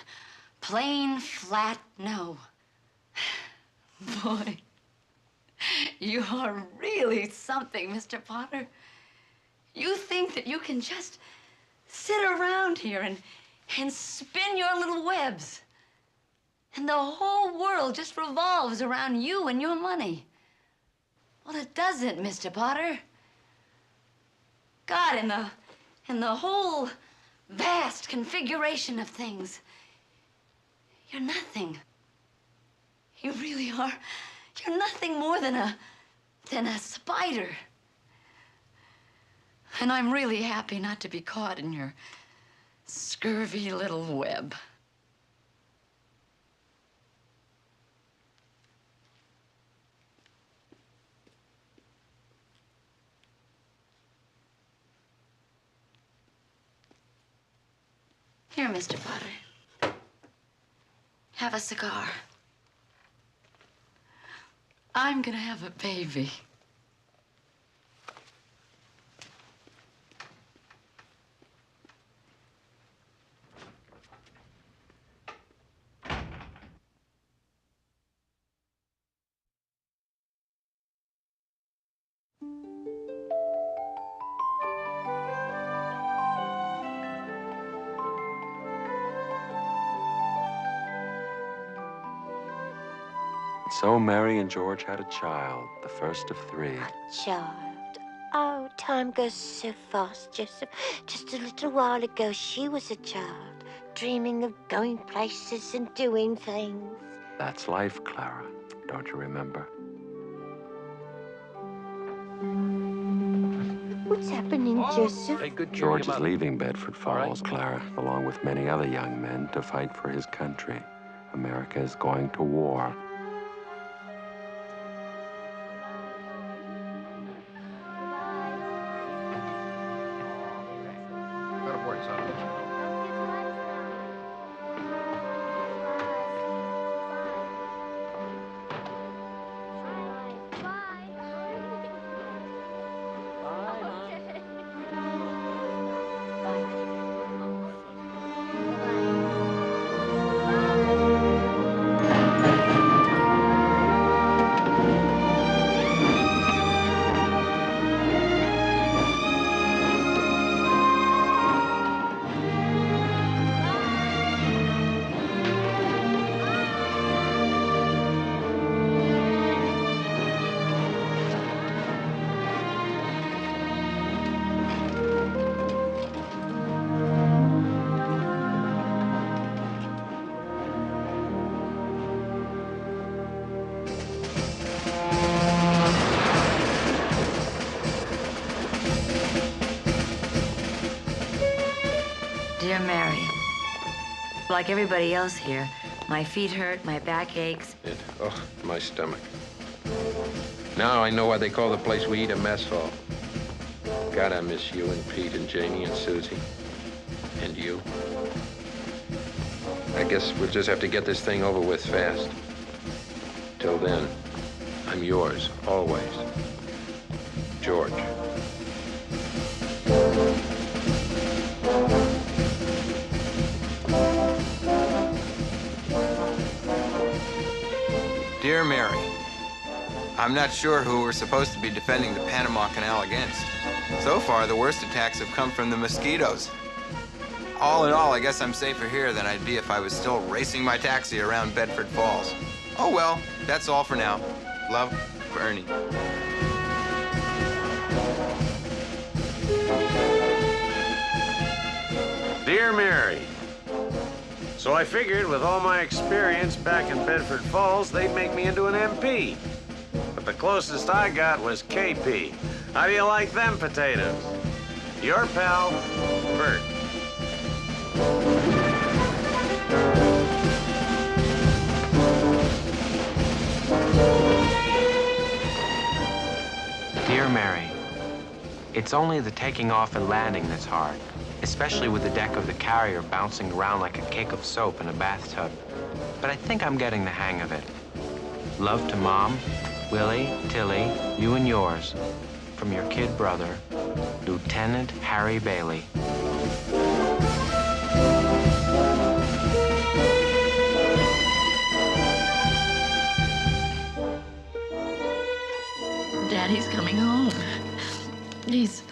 plain, flat no. Boy, you are really something, Mr. Potter. You think that you can just sit around here and spin your little webs. And the whole world just revolves around you and your money. Well, it doesn't, Mr. Potter. God, in the whole vast configuration of things, you're nothing. You really are. You're nothing more than a spider. And I'm really happy not to be caught in your scurvy little web. Here, Mr. Potter. Have a cigar. I'm gonna have a baby. So Mary and George had a child, the first of 3. Child. Oh, time goes so fast, Joseph. Just a little while ago, she was a child, dreaming of going places and doing things. That's life, Clara. Don't you remember? What's happening, Joseph? George is leaving Bedford Falls, Clara, along with many other young men, to fight for his country. America is going to war. Dear Mary, like everybody else here, my feet hurt, my back aches. Oh, my stomach. Now I know why they call the place we eat a mess hall. God, I miss you and Pete and Janie and Susie. And you. I guess we'll just have to get this thing over with fast. Till then, I'm yours, always. George. Dear Mary, I'm not sure who we're supposed to be defending the Panama Canal against. So far, the worst attacks have come from the mosquitoes. All in all, I guess I'm safer here than I'd be if I was still racing my taxi around Bedford Falls. Oh well, that's all for now. Love, Ernie. Dear Mary, so I figured with all my experience back in Bedford Falls, they'd make me into an MP. But the closest I got was KP. How do you like them potatoes? Your pal, Bert. Dear Mary, it's only the taking off and landing that's hard, especially with the deck of the carrier bouncing around like a cake of soap in a bathtub. But I think I'm getting the hang of it. Love to Mom, Willie, Tilly, you and yours. From your kid brother, Lieutenant Harry Bailey. Daddy's coming home. He's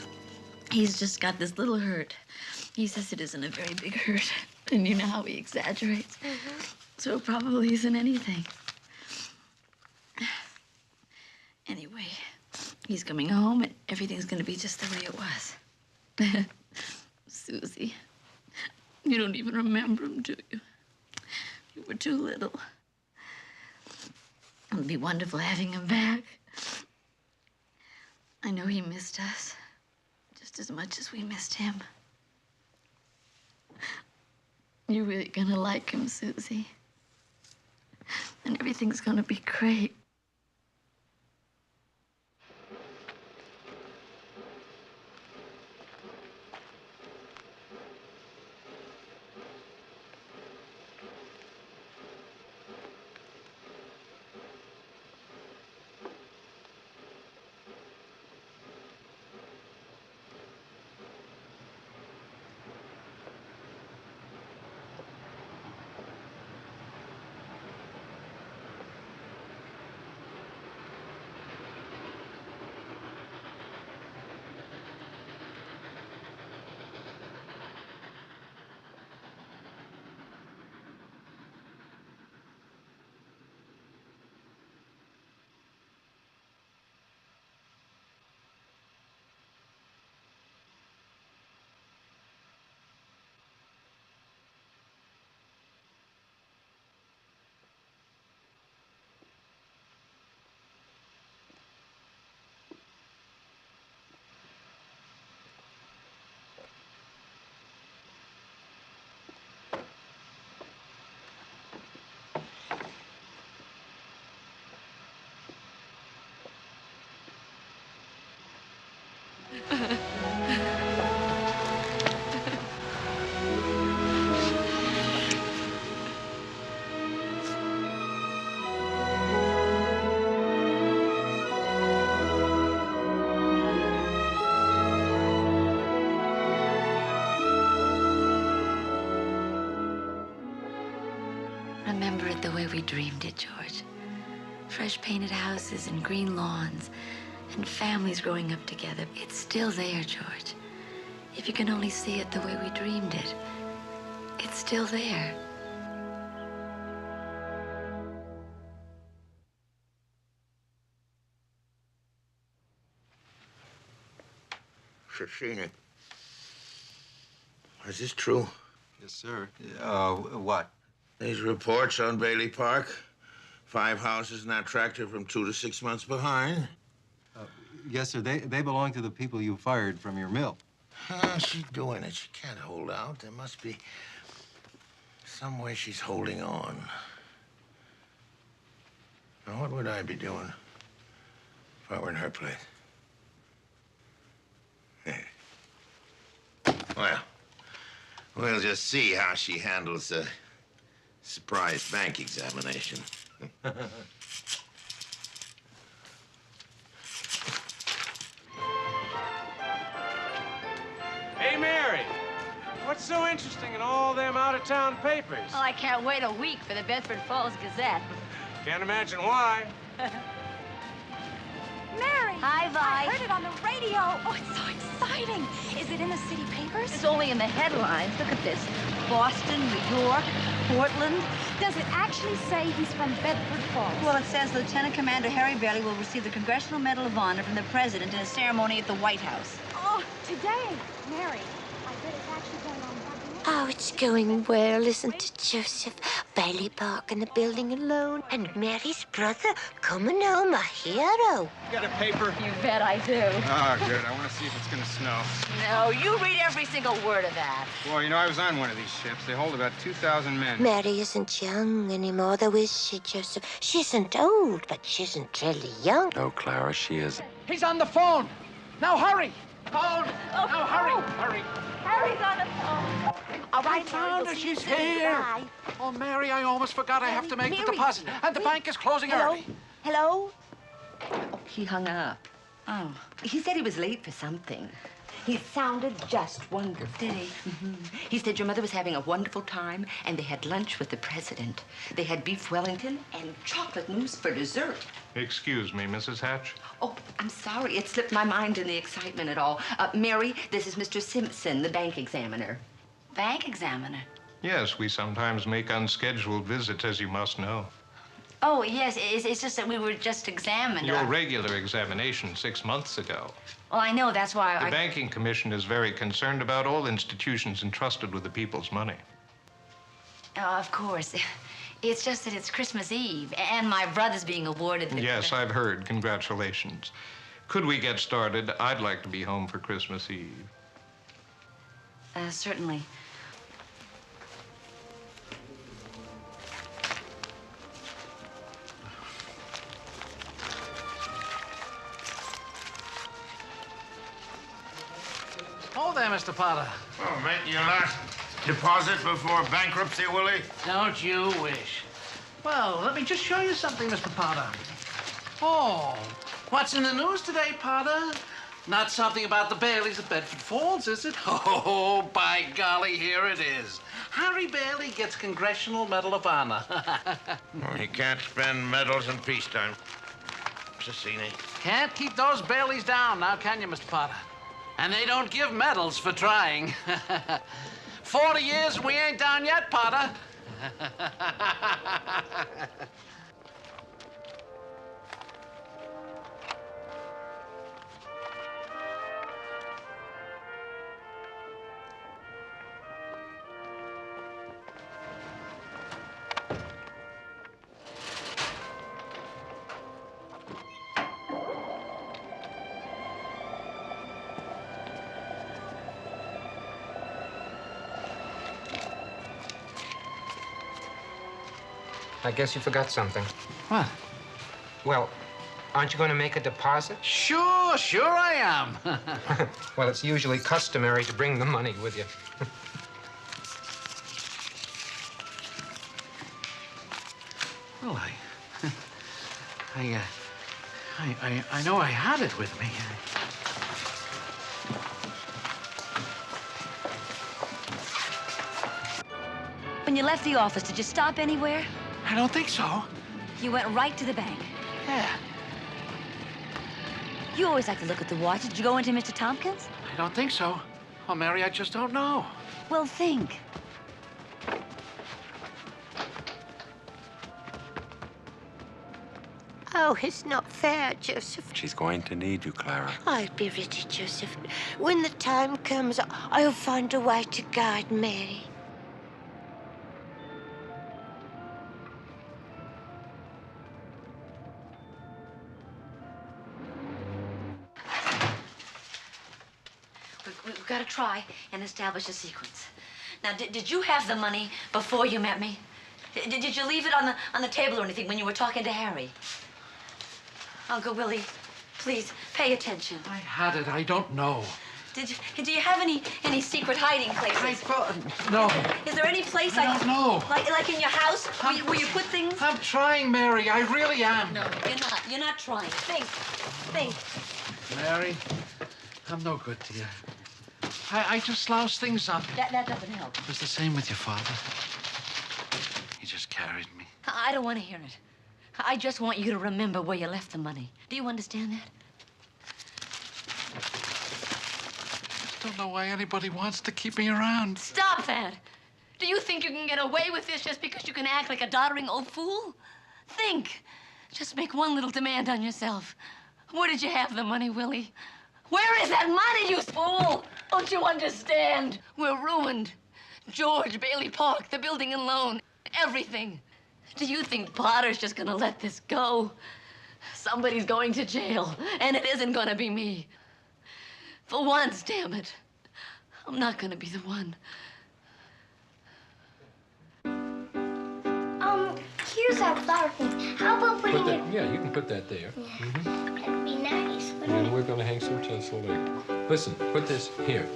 just got this little hurt. He says it isn't a very big hurt. And you know how he exaggerates. So it probably isn't anything. Anyway, he's coming home and everything's gonna be just the way it was. Susie, you don't even remember him, do you? You were too little. It'll be wonderful having him back. I know he missed us just as much as we missed him. You're really gonna like him, Susie. And everything's gonna be great. Remember it the way we dreamed it, George. Fresh painted houses and green lawns and families growing up together. It's still there, George. If you can only see it the way we dreamed it, it's still there. Shashini, is this true? Yes, sir. What? These reports on Bailey Park. 5 houses in that tractor from 2 to 6 months behind. Yes, sir. They belong to the people you fired from your mill. She's doing it. She can't hold out. There must be some way she's holding on. Now, what would I be doing If I were in her place. Yeah. Well, we'll just see how she handles the surprise bank examination. Hey, Mary. What's so interesting in all them out-of-town papers? Oh, I can't wait a week for the Bedford Falls Gazette. Can't imagine why. Mary! Hi, Vi. I heard it on the radio. Oh, it's so exciting. Is it in the city papers? It's only in the headlines. Look at this. Boston, New York, Portland. Does it actually say he's from Bedford Falls? Well, it says Lieutenant Commander Harry Bailey will receive the Congressional Medal of Honor from the President in a ceremony at the White House. Oh, today, Mary. I bet it's actually going on right now. Oh, it's going well, isn't it, Joseph? Bailey Park in the building alone, and Mary's brother coming home a hero. You got a paper? You bet I do. Oh, good. I want to see if it's going to snow. No, you read every single word of that. Well, you know, I was on one of these ships. They hold about 2,000 men. Mary isn't young anymore, though, is she, Joseph? She isn't old, but she isn't really young. No, Clara, she is. He's on the phone. Now hurry. Phone. Oh, now hurry. Hurry. Harry's on the phone. All right, I found her. She's here. Oh, Mary, I almost forgot I have to make the deposit. And the bank is closing early. Hello? Oh, he hung up. Oh, he said he was late for something. He sounded just wonderful. Did he? Mm-hmm. He said your mother was having a wonderful time, and they had lunch with the president. They had beef Wellington and chocolate mousse for dessert. Excuse me, Mrs. Hatch. Oh, I'm sorry. It slipped my mind in the excitement at all. Mary, this is Mr. Simpson, the bank examiner. Bank examiner? Yes, we sometimes make unscheduled visits, as you must know. Oh, yes. It's just that we were just examined. Your regular examination 6 months ago. Well, I know. That's why The Banking Commission is very concerned about all institutions entrusted with the people's money. Oh, of course. It's just that it's Christmas Eve, and my brother's being awarded the... Yes, I've heard. Congratulations. Could we get started? I'd like to be home for Christmas Eve. Certainly. Oh, there, Mr. Potter. Oh, make your last deposit before bankruptcy, Willie? Don't you wish? Well, let me just show you something, Mr. Potter. Oh, what's in the news today, Potter? Not something about the Baileys of Bedford Falls, is it? Oh, by golly, here it is. Harry Bailey gets Congressional Medal of Honor. Well, he can't spend medals in peacetime. Cecchini. Can't keep those Baileys down now, can you, Mr. Potter? And they don't give medals for trying. 40 years and we ain't down yet, Potter. I guess you forgot something. What? Well, aren't you going to make a deposit? Sure I am. Well, it's usually customary to bring the money with you. Well, I know I had it with me. When you left the office, did you stop anywhere? I don't think so. You went right to the bank. Yeah. You always like to look at the watch. Did you go into Mr. Tompkins? I don't think so. Oh, Mary, I just don't know. Well, think. Oh, it's not fair, Joseph. She's going to need you, Clara. I'll be ready, Joseph. When the time comes, I'll find a way to guide Mary. We've got to try and establish a sequence. Now, did you have the money before you met me? Did you leave it on the table or anything when you were talking to Harry? Uncle Willie, Please, pay attention. I had it. I don't know. Do you have any secret hiding places? No. Is there any place I don't know. Like in your house where you put things? I'm trying, Mary. I really am. No, you're not. You're not trying. Think. Mary, I'm no good to you. I just loused things up. That doesn't help. It was the same with your father. He just carried me. I don't want to hear it. I just want you to remember where you left the money. Do you understand that? I don't know why anybody wants to keep me around. Stop that. Do you think you can get away with this just because you can act like a doddering old fool? Think. Just make one little demand on yourself. Where did you have the money, Willie? Where is that money, you fool? Don't you understand? We're ruined. George, Bailey Park, the building and loan, everything. Do you think Potter's just gonna let this go? Somebody's going to jail, and it isn't gonna be me. For once, damn it, I'm not gonna be the one. Here's our flower thing. How about putting it... Yeah, you can put that there. That'd be nice, wouldn't And it? we're going to hang some tinsel there. Listen, put this here.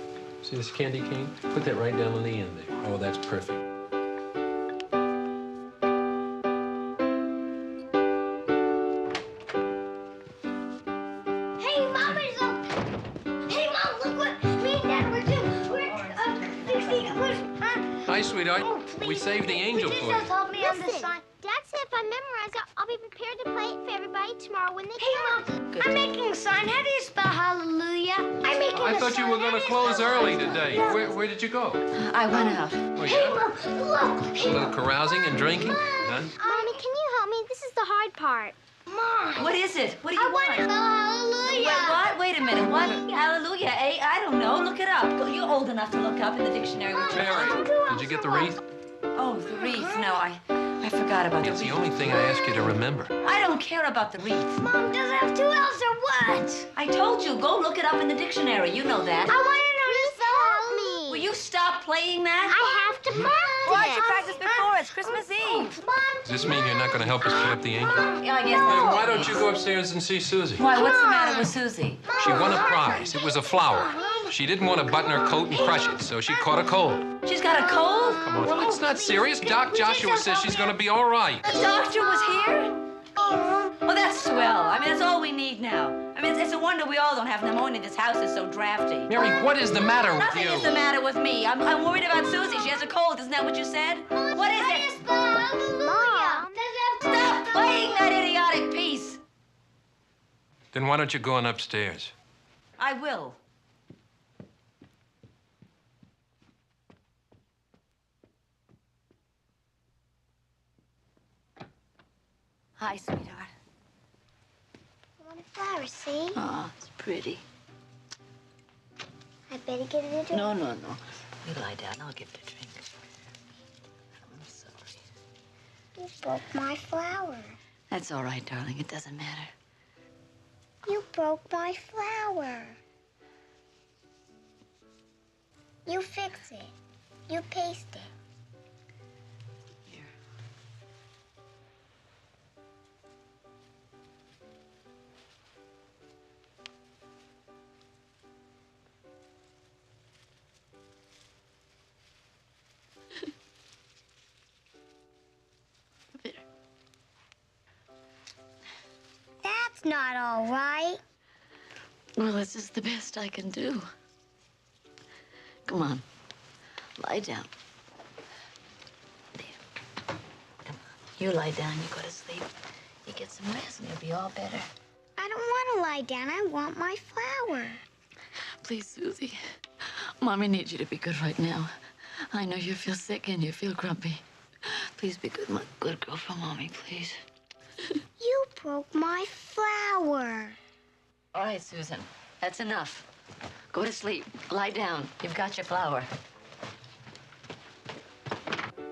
See this candy cane? Put that right down on the end there. Oh, that's perfect. Hey, Mom, Hey, Mom, look what me and Dad were doing. We're fixing... Hi, sweetheart. Oh, We saved the angel for you. help me on this sign. Dad said if I memorize it, I'll be prepared to play it for everybody tomorrow when they come. Mom, I'm making a sign. How do you spell hallelujah? I'm making I thought you were going to close early today. Where did you go? I went out. Oh, Hey, yeah? Mom, look. A little carousing and drinking? None? Mommy, can you help me? This is the hard part. Mom. What is it? What do you want? I want to spell hallelujah. Wait, what? Wait a minute. What? Hallelujah, eh? I don't know. Look it up. You're old enough to look up in the dictionary. Mary, did you get the wreath? Oh, the wreath. No, I forgot about It's the the wreath. only thing I ask you to remember. I don't care about the wreath. Mom, does it have two L's or what? I told you, go look it up in the dictionary. You know that. I want to know to help me. Will you stop playing that? I have to practice. Why don't you practice before? It's Christmas Eve. Does this mean you're not going to help us put up the angel? Yeah, I guess Then that's why don't you go upstairs and see Susie? Why, what's the matter with Susie? She won a prize. It was a flower. She didn't want to button her coat and crush it, so she caught a cold. She's got a cold? Come on. Well, it's not serious. Doc Joshua says she's going to be all right. The doctor was here? Oh, that's swell. I mean, that's all we need now. I mean, it's a wonder we all don't have pneumonia. This house is so drafty. Mary, what is the matter with Nothing you? is the matter with me. I'm worried about Susie. She has a cold. Isn't that what you said? What is it? Mom. Stop playing that idiotic piece. Then why don't you go on upstairs? I will. Hi, sweetheart. I want a flower, see? Oh, it's pretty. I better get it into No. You lie down. I'll give it a drink. I'm sorry. You broke my flower. That's all right, darling. It doesn't matter. You broke my flower. You fix it. You paste it. That's not all right. Well, this is the best I can do. Come on. Lie down. There. Come on. You lie down, you go to sleep. You get some rest and you'll be all better. I don't want to lie down. I want my flower. Please, Susie. Mommy needs you to be good right now. I know you feel sick and you feel grumpy. Please be good, my good girl for Mommy, please. You broke my flower. All right, Susan. That's enough. Go to sleep. Lie down. You've got your flower.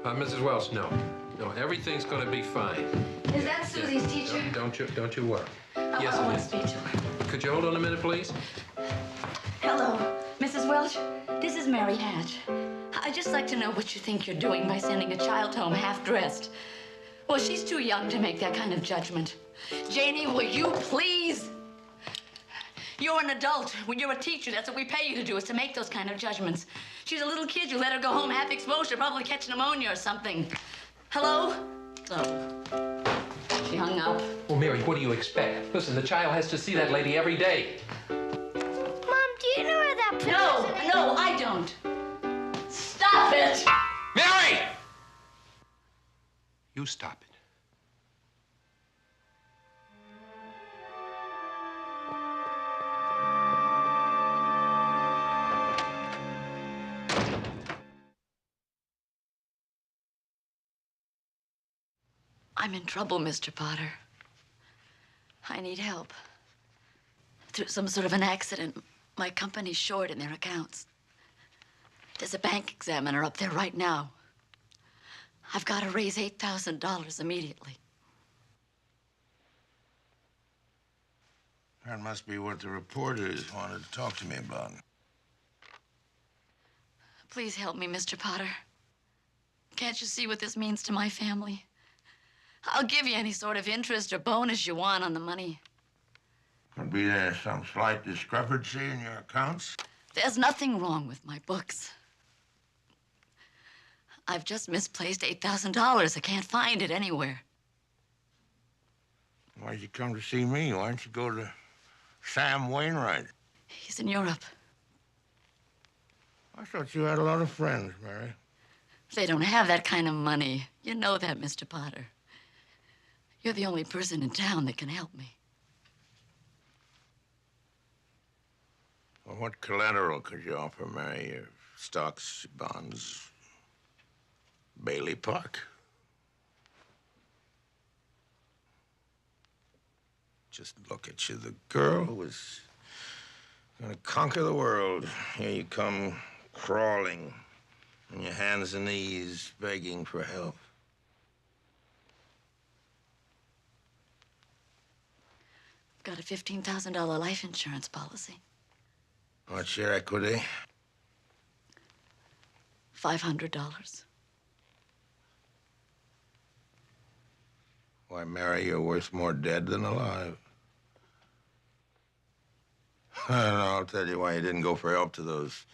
Mrs. Welch, no. No, everything's going to be fine. Is that Susie's teacher? Don't you worry. Yes, I it want to is. speak to her. Could you hold on a minute, please? Hello, Mrs. Welch. This is Mary Hatch. I'd just like to know what you think you're doing by sending a child home half-dressed. Well, she's too young to make that kind of judgment. Janie, will you please? You're an adult. When you're a teacher, that's what we pay you to do, is to make those kind of judgments. She's a little kid. You let her go home half exposed. She'll probably catch pneumonia or something. Hello? Oh. She hung up. Well, Mary, what do you expect? Listen, the child has to see that lady every day. Mom, do you know where that place is? No, I don't. Stop it! Mary! You stop it. I'm in trouble, Mr. Potter. I need help. Through some sort of an accident, my company's short in their accounts. There's a bank examiner up there right now. I've got to raise $8,000 immediately. That must be what the reporters wanted to talk to me about. Please help me, Mr. Potter. Can't you see what this means to my family? I'll give you any sort of interest or bonus you want on the money. Could be there some slight discrepancy in your accounts? There's nothing wrong with my books. I've just misplaced $8,000. I can't find it anywhere. Why'd you come to see me? Why don't you go to Sam Wainwright? He's in Europe. I thought you had a lot of friends, Mary. They don't have that kind of money. You know that, Mr. Potter. You're the only person in town that can help me. Well, what collateral could you offer, Mary? Your stocks, bonds, Bailey Park? Just look at you, the girl who was gonna conquer the world. Here you come, crawling on your hands and knees, begging for help. Got a $15,000 life insurance policy. What's your equity? $500. Why, Mary, you're worth more dead than alive. I don't know, I'll tell you why you didn't go for help to those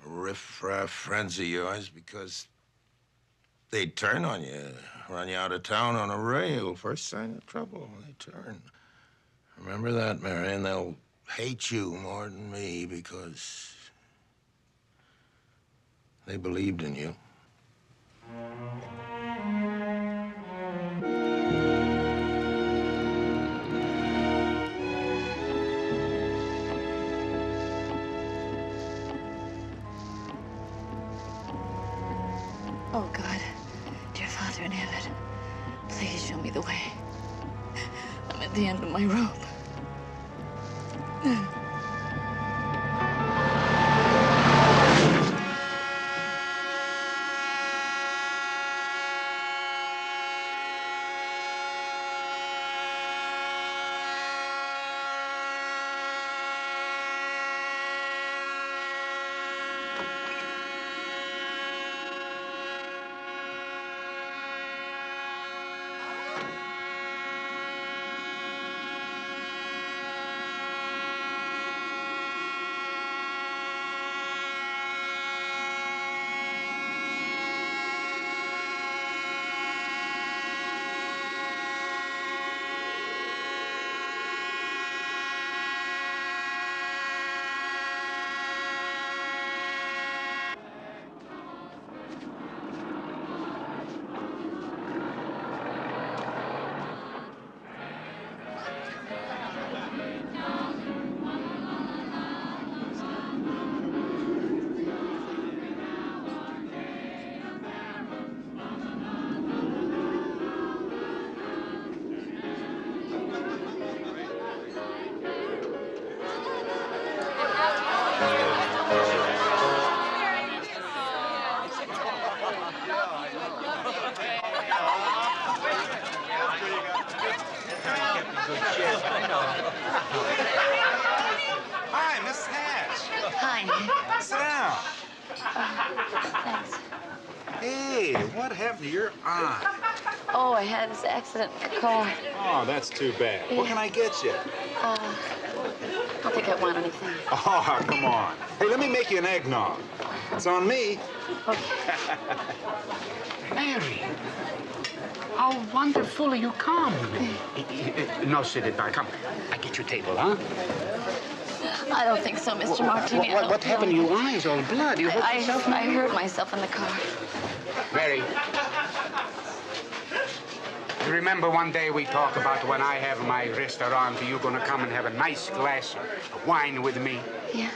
riff-raff friends of yours, because they'd turn on you, run you out of town on a rail. First sign of trouble, they turn. Remember that, Mary, and they'll hate you more than me because they believed in you. Oh, God, dear Father in heaven, please show me the way. I'm at the end of my rope. Hi, Miss Hatch. Hi. Sit down. Thanks. Hey, what happened to your aunt? Oh, I had this accident in the car. Oh, that's too bad. What can I get you? don't think I want anything. Oh, come on. Hey, let me make you an eggnog. It's on me. Mary, how wonderful you come. No, sit it back. Come, I get your table, huh? I don't think so, Mr. Martini. What happened to your eyes? All blood. You hurt yourself? I hurt myself in the car. Mary, you remember one day we talked about when I have my restaurant, you're going to come and have a nice glass of wine with me? Yeah.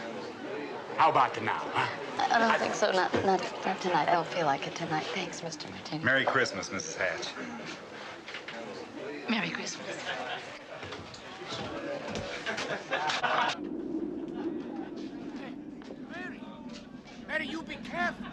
How about now, huh? I don't think so. Not tonight. I don't feel like it tonight. Thanks, Mr. Martini. Merry Christmas, Mrs. Hatch. Merry Christmas. Mary, you be careful.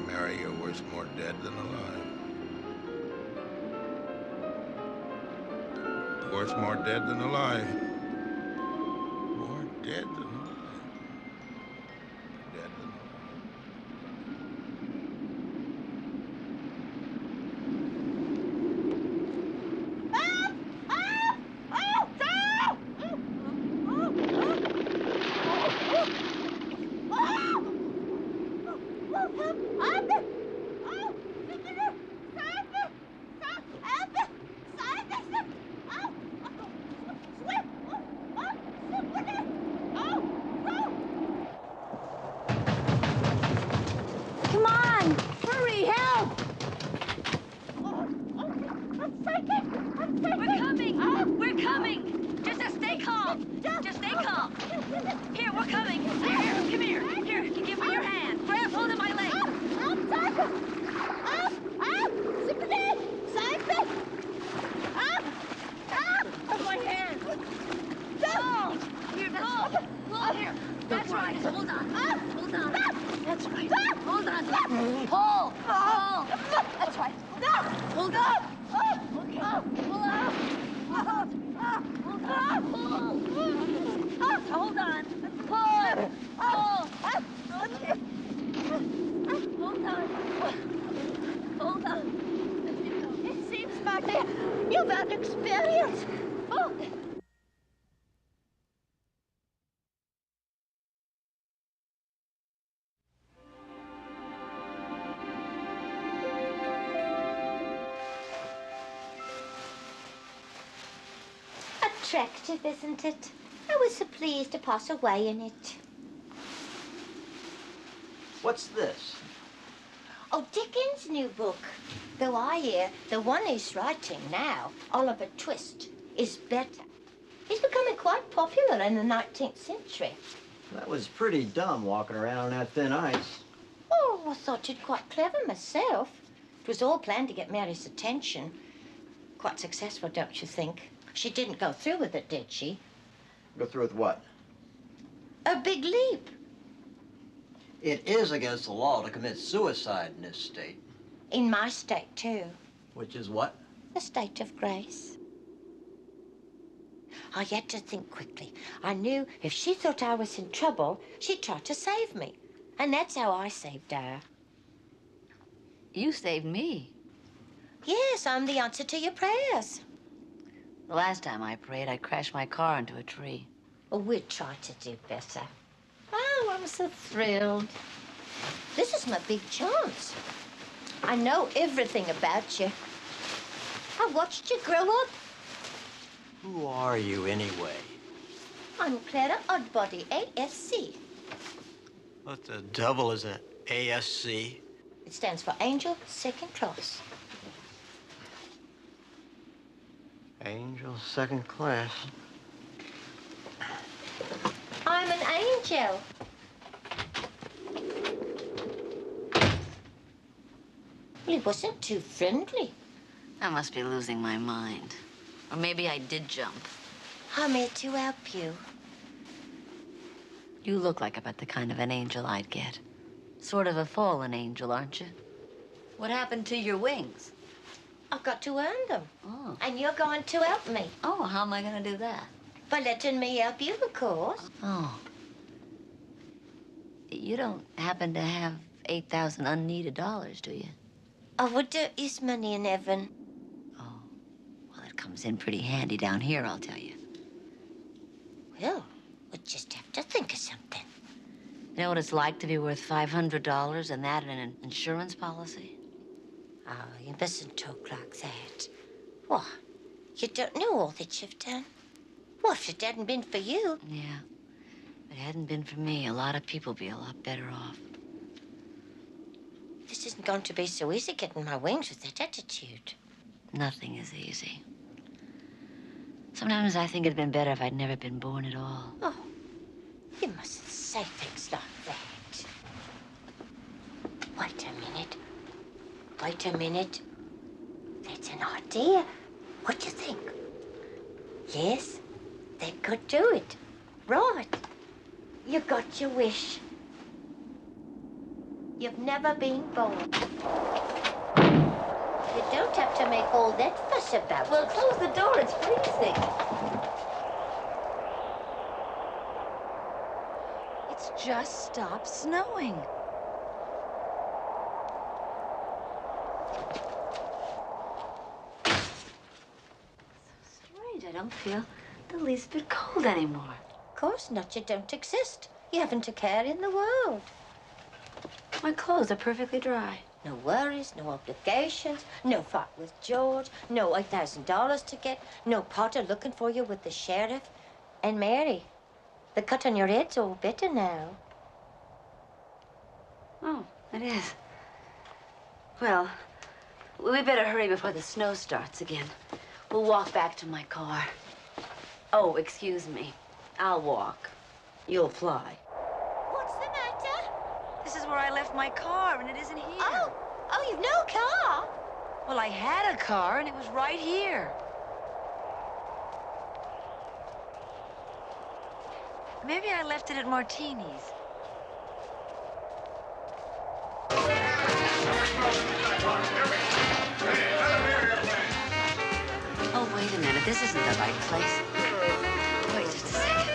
Mary, you're worth more dead than alive. Worth more dead than alive. More dead than alive. Dead than Come on! Hurry, help! We're coming! We're coming! Just stay calm! Just stay calm! Here, we're coming! Here, come here! Here, give me your hand! Grab hold of my leg! My hand! Pull! Here, pull! Here! That's right! Hold on! Hold on! That's right! Hold on! Pull! Pull! That's right! Hold on! Okay! Pull out! Hold on! Pull! Pull! Okay! Hold on! Hold on! It seems, Marty, you've had experience. Oh. Attractive, isn't it? I was so pleased to pass away in it. What's this? Oh, Dickens' new book. Though I hear the one he's writing now, Oliver Twist, is better. He's becoming quite popular in the 19th century. That was pretty dumb walking around on that thin ice. Oh, I thought you'd quite clever myself. It was all planned to get Mary's attention. Quite successful, don't you think? She didn't go through with it, did she? Go through with what? A big leap. It is against the law to commit suicide in this state. In my state, too. Which is what? The state of grace. I had to think quickly. I knew if she thought I was in trouble, she'd try to save me. And that's how I saved her. You saved me. Yes, I'm the answer to your prayers. The last time I prayed, I crashed my car into a tree. Well, we'll try to do better. Oh, I'm so thrilled. This is my big chance. I know everything about you. I watched you grow up. Who are you, anyway? I'm Clara Oddbody, ASC. What the devil is an ASC? It stands for Angel Second Class. Angel second class. I'm an angel. Well, he wasn't too friendly. I must be losing my mind. Or maybe I did jump. I'm here to help you. You look like about the kind of an angel I'd get. Sort of a fallen angel, aren't you? What happened to your wings? I've got to earn them. Oh. And you're going to help me. Oh, how am I going to do that? By letting me help you, of course. Oh. You don't happen to have 8,000 unneeded dollars, do you? Oh, well, there is money in heaven. Well, it comes in pretty handy down here, I'll tell you. Well, we just have to think of something. You know what it's like to be worth $500 and that in an insurance policy? Oh, you mustn't talk like that. What? You don't know all that you've done? What if it hadn't been for you? Yeah. If it hadn't been for me, a lot of people would be a lot better off. This isn't going to be so easy getting my wings with that attitude. Nothing is easy. Sometimes I think it'd been better if I'd never been born at all. Oh, you mustn't say things like that. Wait a minute. Wait a minute. That's an idea. What do you think? Yes, they could do it. Right. You got your wish. You've never been born. You don't have to make all that fuss about Well, it. close the door. It's freezing. It's just stopped snowing. Strange. I don't feel the least bit cold anymore. Of course not. You don't exist. You haven't a care in the world. My clothes are perfectly dry. No worries, no obligations, no fight with George, no $8,000 to get, no Potter looking for you with the sheriff. And Mary, the cut on your head's all better now. Oh, it is. Well, we better hurry before the snow starts again. We'll walk back to my car. Oh, excuse me. I'll walk. You'll fly. What's the matter? This is where I left my car, and it isn't here. Oh, you've no car? Well, I had a car, and it was right here. Maybe I left it at Martini's. Oh, wait a minute. This isn't the right place. Wait just a second.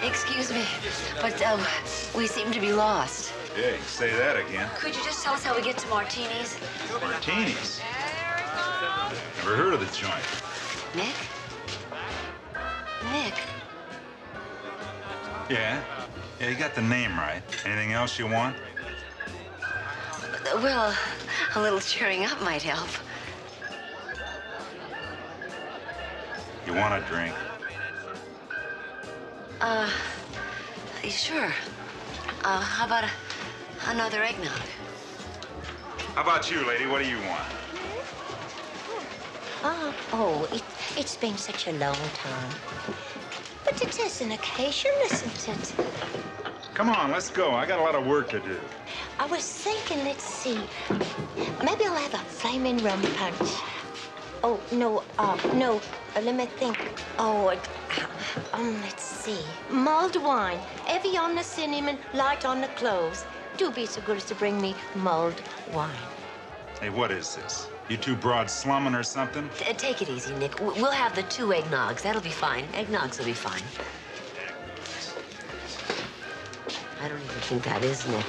Excuse me, but we seem to be lost. Yeah, you can say that again. Could you just tell us how we get to Martini's? Martinis? Never heard of the joint. Nick? Nick? Yeah? Yeah, you got the name right. Anything else you want? Well, a little cheering up might help. You want a drink? Sure. How about another eggnog? How about you, lady? What do you want? It's been such a long time. But it is an occasion, isn't it? Come on, let's go. I got a lot of work to do. I was thinking, let's see. Maybe I'll have a flaming rum punch. Oh, no, no. Let me think. Let's see. Mulled wine. Heavy on the cinnamon, light on the cloves. Do be so good as to bring me mulled wine. Hey, what is this? You two broad slumming or something? Take it easy, Nick. We'll have the 2 eggnogs. That'll be fine. Eggnogs will be fine. I don't even think that is Nick.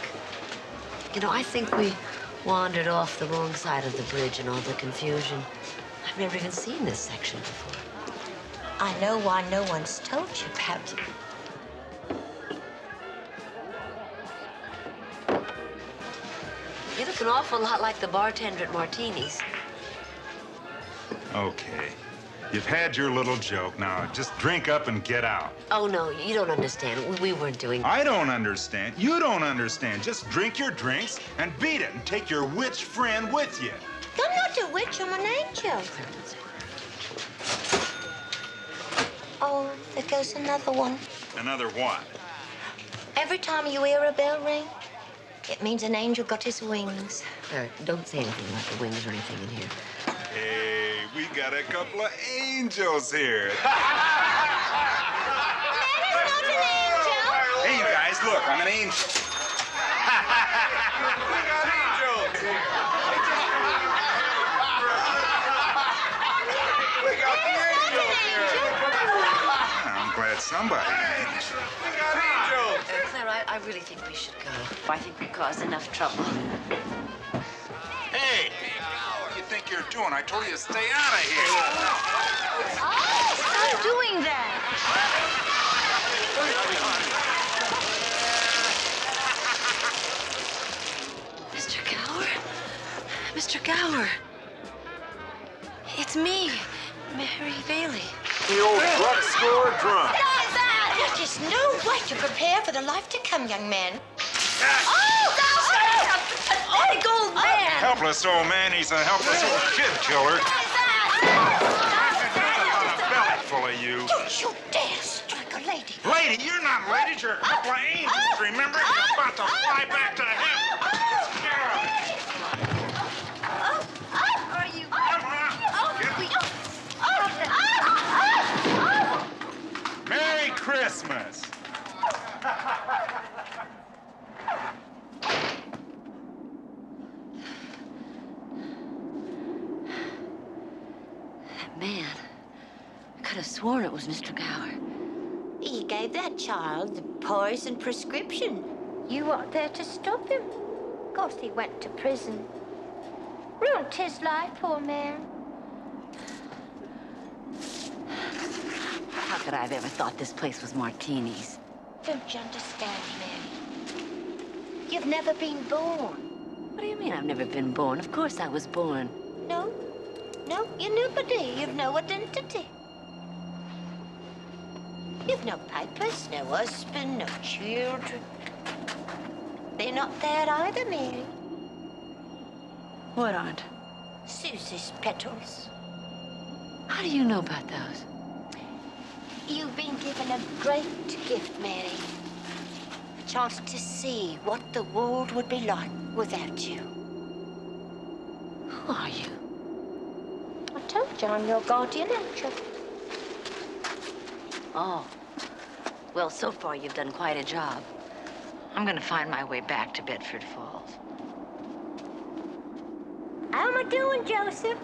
You know, I think we wandered off the wrong side of the bridge in all the confusion. I've never even seen this section before. I know why no one's told you about it. You look an awful lot like the bartender at Martini's. Okay. You've had your little joke. Now, just drink up and get out. Oh, no, you don't understand. We weren't doing... I don't understand. You don't understand. Just drink your drinks and beat it and take your witch friend with you. I'm not a witch, I'm an angel. Oh, there goes another one. Another what? Every time you hear a bell ring, it means an angel got his wings. Don't say anything about the wings or anything in here. Hey, we got a couple of angels here. Hey, you guys, look, I'm an angel. We got angels. We got the angels here. I'm glad somebody knows. We got angels. Clara, I really think we should go. I think we caused enough trouble. Hey, what do you think you're doing? I told you to stay out of here. Stop doing that. Mr. Gower? Mr. Gower. It's me, Mary Bailey. The old drugstore drunk. That is no way to prepare for the life to come, young man. An old man. Helpless old man, he's a helpless old kid killer. A belly full of you. Don't you dare strike a lady. Lady, you're not ladies, you're a couple of angels, remember? You're about to fly back to heaven. Scare 'em. Are you? Merry Christmas. That man. I could have sworn it was Mr. Gower. He gave that child the poison prescription. You weren't there to stop him. Of course, he went to prison. Ruined his life, poor man. How could I have ever thought this place was Martini's? Don't you understand, Mary? You've never been born. What do you mean I've never been born? Of course I was born. No, you're nobody. You've no identity. You've no papers, no husband, no children. They're not there either, Mary. What aren't? Susie's petals. How do you know about those? You've been given a great gift, Mary. A chance to see what the world would be like without you. Who are you? I told you I'm your guardian angel. Oh. Well, so far you've done quite a job. I'm gonna find my way back to Bedford Falls. How am I doing, Joseph?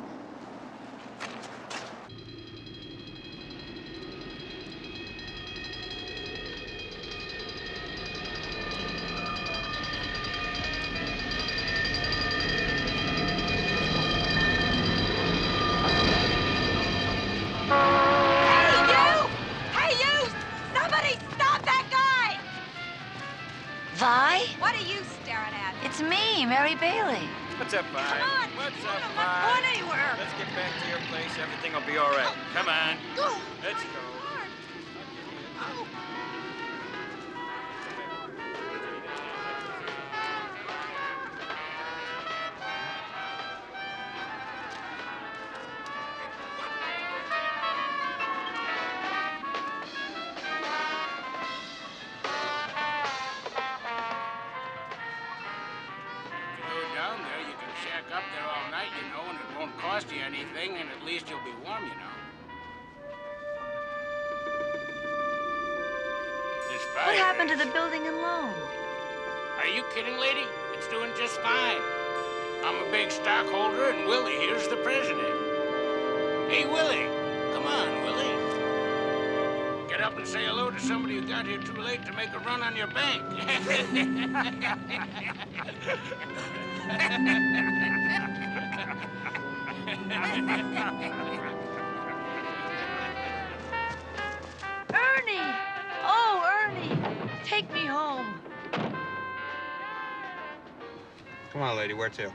What are you staring at? It's me, Mary Bailey. What's up, Vi? Come on. What's You up, don't Vi? want going anywhere. Let's get back to your place. Everything will be all right. Come on. Go. Let's go. Down there, you can shack up there all night, you know, and it won't cost you anything, and at least you'll be warm, you know. This fire What happened to is- the building and loan? Are you kidding, lady? It's doing just fine. I'm a big stockholder, and Willie here's the president. Hey, Willie. Come on, Willie. Get up and say hello to somebody who got here too late to make a run on your bank. Ernie! Oh, Ernie! Take me home. Come on, lady, where to?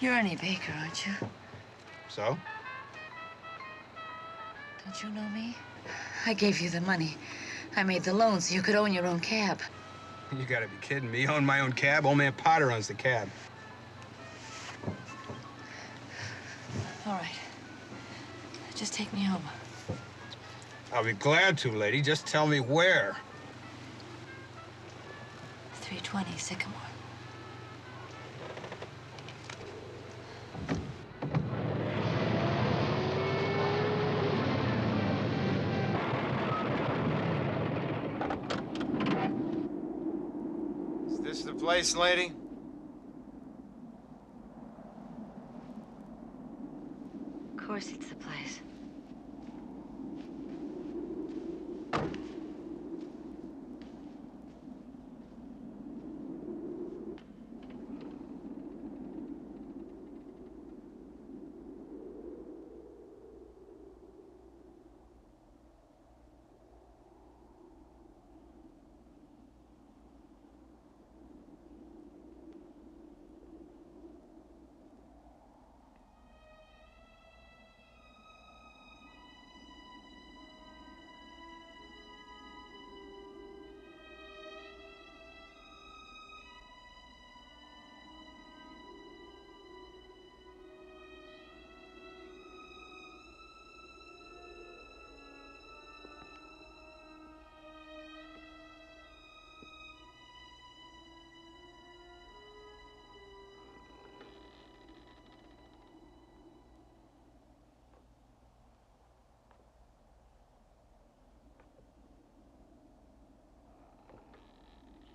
You're Ernie Baker, aren't you? So? Don't you know me? I gave you the money. I made the loan so you could own your own cab. You gotta be kidding me. I own my own cab. Old man Potter owns the cab. All right. Just take me home. I'll be glad to, lady. Just tell me where. 320 Sycamore. Is this the place, lady? Of course it's the place.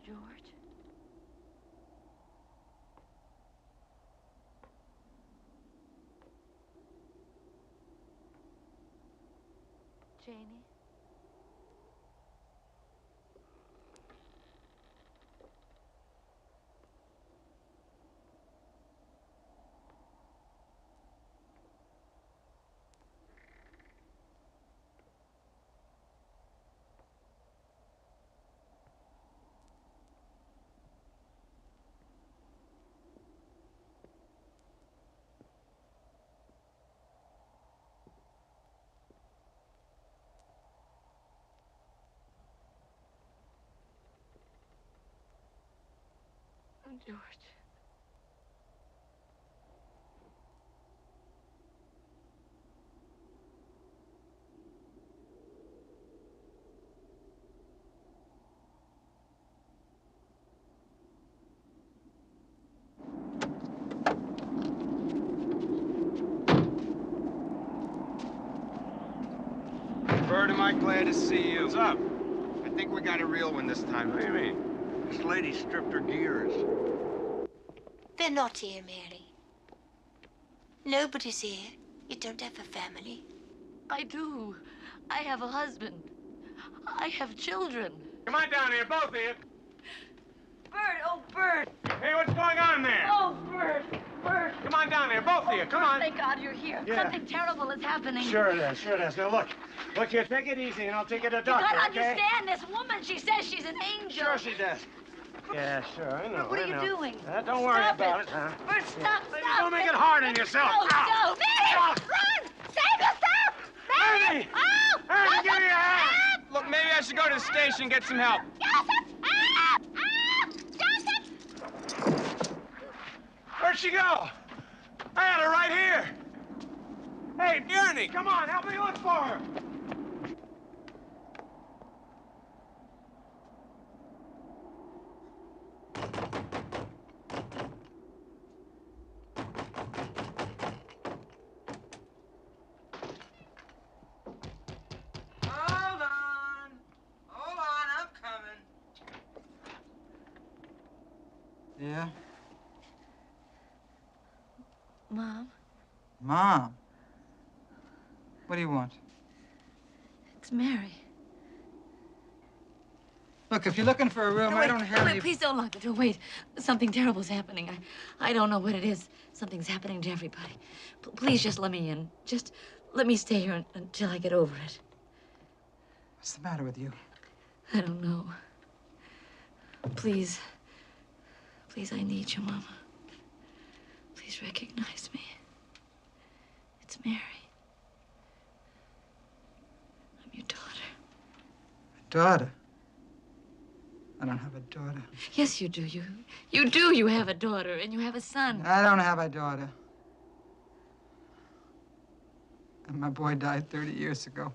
George? Janie? George. Bert, am I glad to see you. What's up? I think we got a real one this time. What do you mean? This lady stripped her gears. They're not here, Mary. Nobody's here. You don't have a family. I do. I have a husband. I have children. Come on down here, both of you. Bert, oh, Bert. Hey, what's going on there? Oh, Bert, Bert. Come on down here, both of you. Come on. Thank God you're here. Yeah. Something terrible is happening. Sure it is, sure it is. Now, look here, take it easy, and I'll take you to the doctor, You gotta okay? understand this woman. She says she's an angel. Sure she does. Yeah, sure, I know. What are I know. you doing? Don't worry Stop about it. it, huh? Bert, stop, Baby, stop. don't make it hard on yourself. No, Ow. no. Mary, Ow. run! Save yourself! Mary! Oh! Ernie, give me a hand! Look, maybe I should go to the station and get some help. Where'd she go? I had her right here. Hey, Ernie, come on, help me look for her. Hold on, I'm coming. Yeah? Mom, Mom. What do you want? it's Mary. Look, if you're looking for a room, No, I wait, don't have wait, any... please don't lock the door. Wait, something terrible's happening. I don't know what it is. Something's happening to everybody. Please just let me in. Just let me stay here until I get over it. What's the matter with you? I don't know. Please. Please, I need you, Mama. Please recognize me. It's Mary. I'm your daughter. Daughter? I don't have a daughter. Yes, you do. You do. You have a daughter, and you have a son. I don't have a daughter. And my boy died 30 years ago.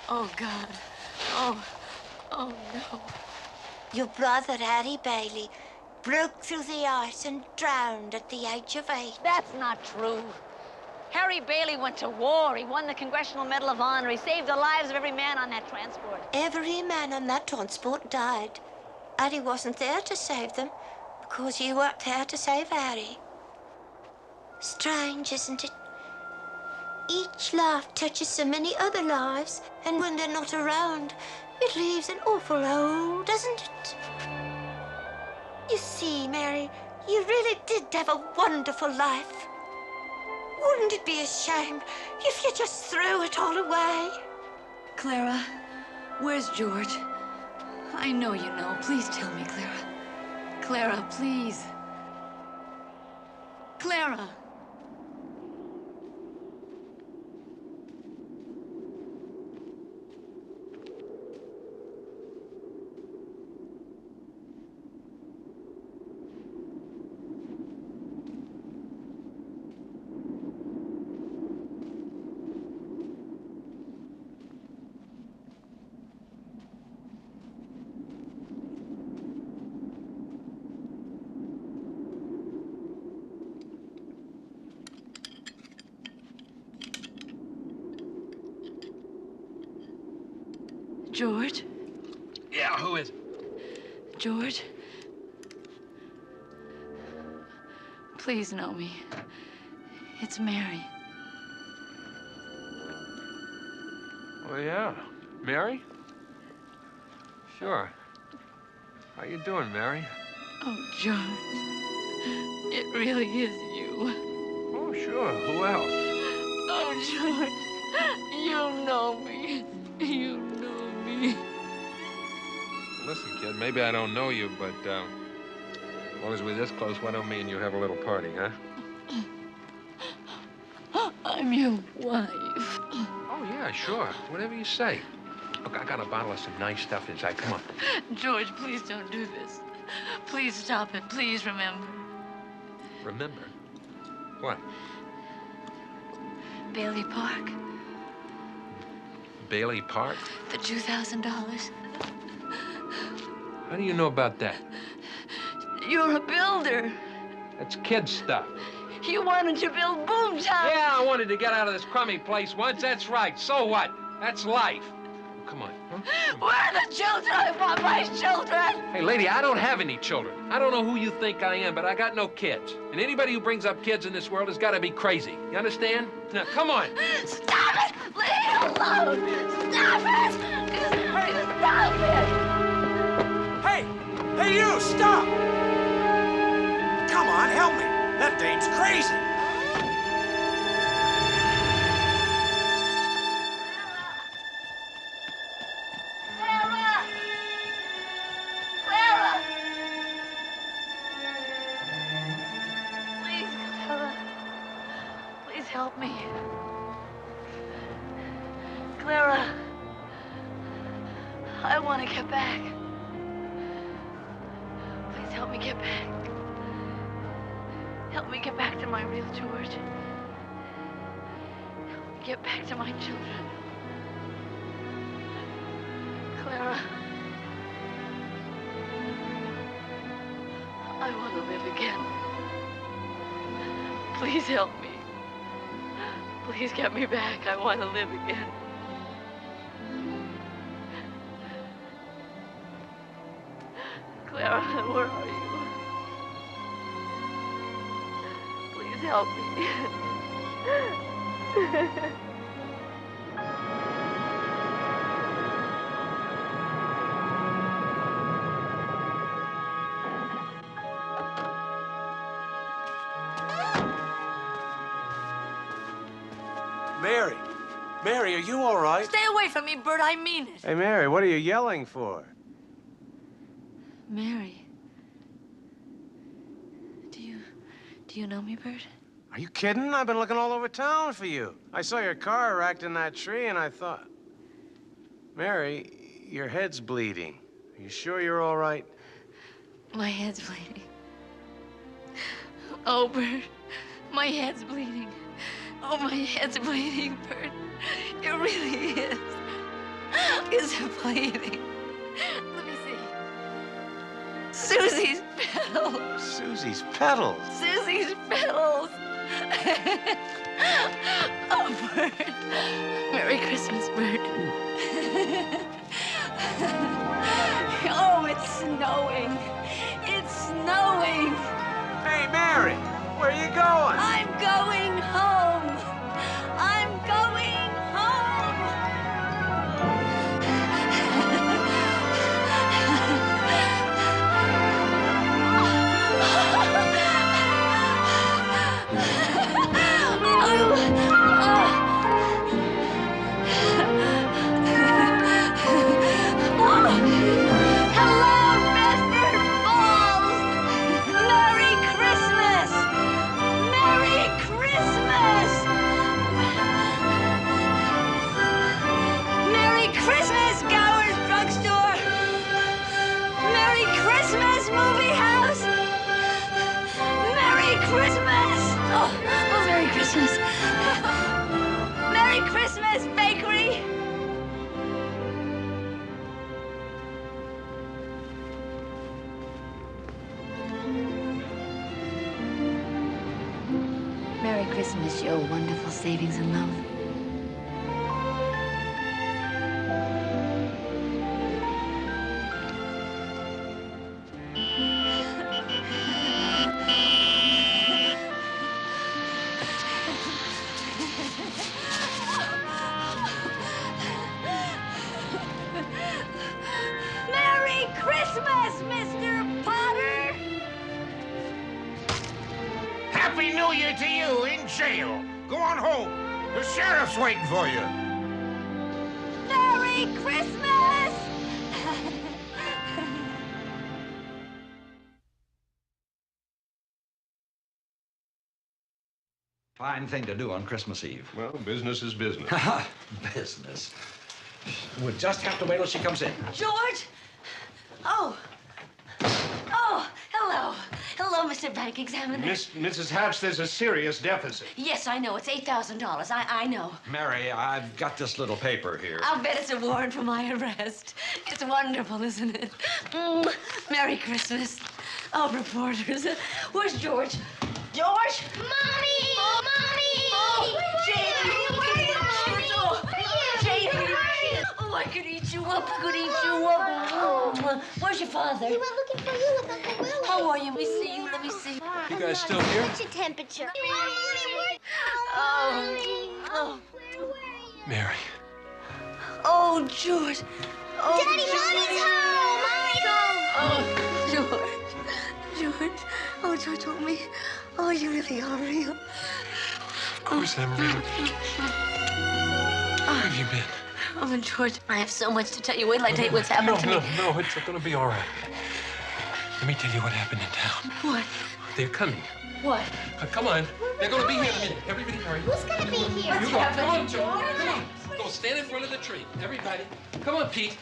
Oh, God. Oh no. Your brother, Harry Bailey, broke through the ice and drowned at the age of 8. That's not true. Harry Bailey went to war. He won the Congressional Medal of Honor. He saved the lives of every man on that transport. Every man on that transport died. Harry wasn't there to save them because you weren't there to save Harry. Strange, isn't it? Each life touches so many other lives, and when they're not around, it leaves an awful hole, doesn't it? You see, Mary, you really did have a wonderful life. Wouldn't it be a shame if you just threw it all away? Clara, where's George? I know you know. Please tell me, Clara. Clara, please. Clara. George? Yeah, who is it? George? Please know me. It's Mary. Oh, yeah. Mary? Sure. How you doing, Mary? Oh, George. It really is you. Oh, sure. Who else? Oh, George. You know me. You know me. Listen, kid, maybe I don't know you, but as long as we're this close, why don't me and you have a little party, huh? I'm your wife. Oh, yeah, sure. Whatever you say. Look, I got a bottle of some nice stuff inside. Come on. George, please don't do this. Please stop it. Please remember. Remember? What? Bailey Park. Bailey Park? The $2,000. How do you know about that? You're a builder. That's kid stuff. You wanted to build Boomtown. Yeah, I wanted to get out of this crummy place once. That's right. So what? That's life. Come on. Huh? Where are the children? I want my children. Hey, lady, I don't have any children. I don't know who you think I am, but I got no kids. And anybody who brings up kids in this world has got to be crazy. You understand? Now, come on. Stop it! Leave it alone! Stop it! Stop it! Hey, you, stop! Come on, help me. That dame's crazy. Clara! Clara! Please, Clara. Please help me. Clara. I want to get back. Please help me get back. Help me get back to my real George. Help me get back to my children. Clara. I want to live again. Please help me. Please get me back. I want to live again. Clara, where are you? Please help me. Mary. Mary, are you all right? Stay away from me, Bert. I mean it. Hey, Mary, what are you yelling for? Mary. Do you know me, Bert? Are you kidding? I've been looking all over town for you. I saw your car racked in that tree, and I thought... Mary, your head's bleeding. Are you sure you're all right? My head's bleeding. Oh, Bert, my head's bleeding. Oh, my head's bleeding, Bert. It really is. Is it bleeding? Let me see. Susie's petals. Susie's petals? Susie's petals. Oh, Bert. Merry Christmas, Bert. Oh, it's snowing. It's snowing. Hey, Mary, where are you going? I'm going home. I'm going home. Merry Christmas, bakery! Merry Christmas, your wonderful savings and love. Merry Christmas, Mr. Potter! Happy New Year to you in jail. Go on home. The sheriff's waiting for you. Merry Christmas! Fine thing to do on Christmas Eve. Well, business is business. Business. We'll just have to wait till she comes in. George! Oh. Oh, hello. Hello, Mr. Bank Examiner. Mrs. Hatch, there's a serious deficit. Yes, I know. It's $8,000. I know. Mary, I've got this little paper here. I'll bet it's a warrant for my arrest. It's wonderful, isn't it? Merry Christmas. Oh, reporters. Where's George? George? Mommy! Oh, Mommy! Oh, Janie! Where are you, Oh, Janie! Oh, I could eat you up. I could eat you up. Where's your father? He went looking for you with Uncle Willie. How are you? Let me see you. Let me see. You guys still here? What's your temperature? Oh. Mary. Oh, George. Oh, Daddy, Mommy's home! Mommy's home! Oh, George. Oh, George told me. Oh, you really are real. Of course I'm real. Where have you been? Oh, George, I have so much to tell you. Wait till I tell you what's happened to me. No, it's gonna be all right. Let me tell you what happened in town. What? They're coming. What? Come on. They're gonna be here in a minute. Everybody hurry. Who's gonna be here? You go. Come on, Joe. Come on. Go stand in front of the tree. Everybody. Come on, Pete.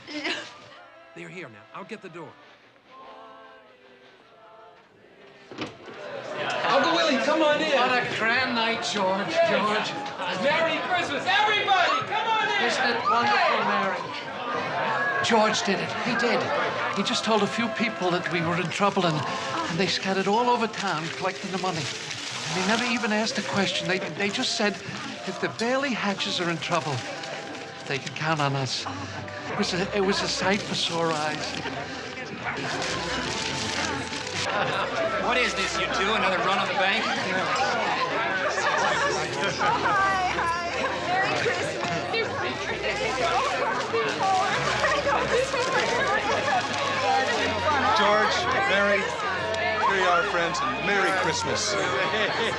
They're here now. I'll get the door. Uncle Willie, come on in. What a grand night, George. Yes. George. Merry Christmas, everybody! Come on in! Isn't it wonderful, Mary? George did it. He did. He just told a few people that we were in trouble, and they scattered all over town collecting the money. And he never even asked a question. They just said, if the Bailey Hatches are in trouble, they can count on us. It was a sight for sore eyes. What is this, you two? Another run on the bank? George, Mary, here you are, friends, and Merry Christmas.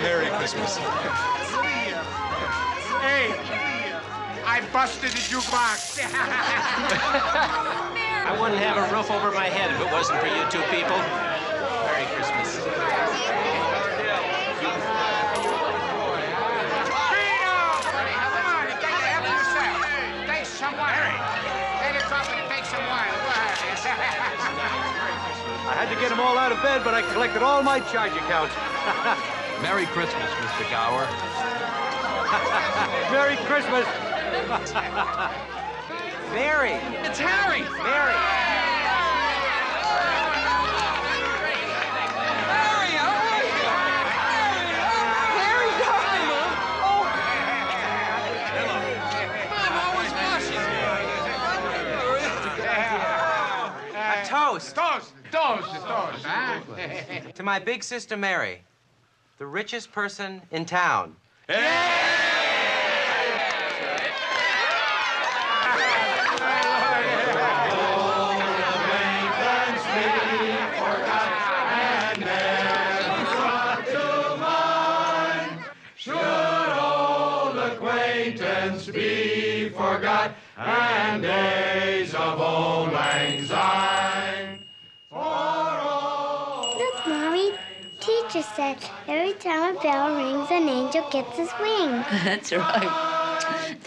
Merry Christmas. Hey, I busted the jukebox. I wouldn't have a roof over my head if it wasn't for you two people. Merry Christmas. You dead, but I collected all my charge accounts. Merry Christmas, Mr. Gower. Merry Christmas. Mary! It's Harry! Mary! A toast. Toast. To my big sister Mary, the richest person in town. Be forgot, and days of old lang syne. Look, Mommy. Teacher said every time a bell rings, an angel gets his wings. That's right.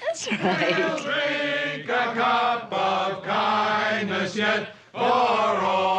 That's right. Drink a cup of kindness yet for all.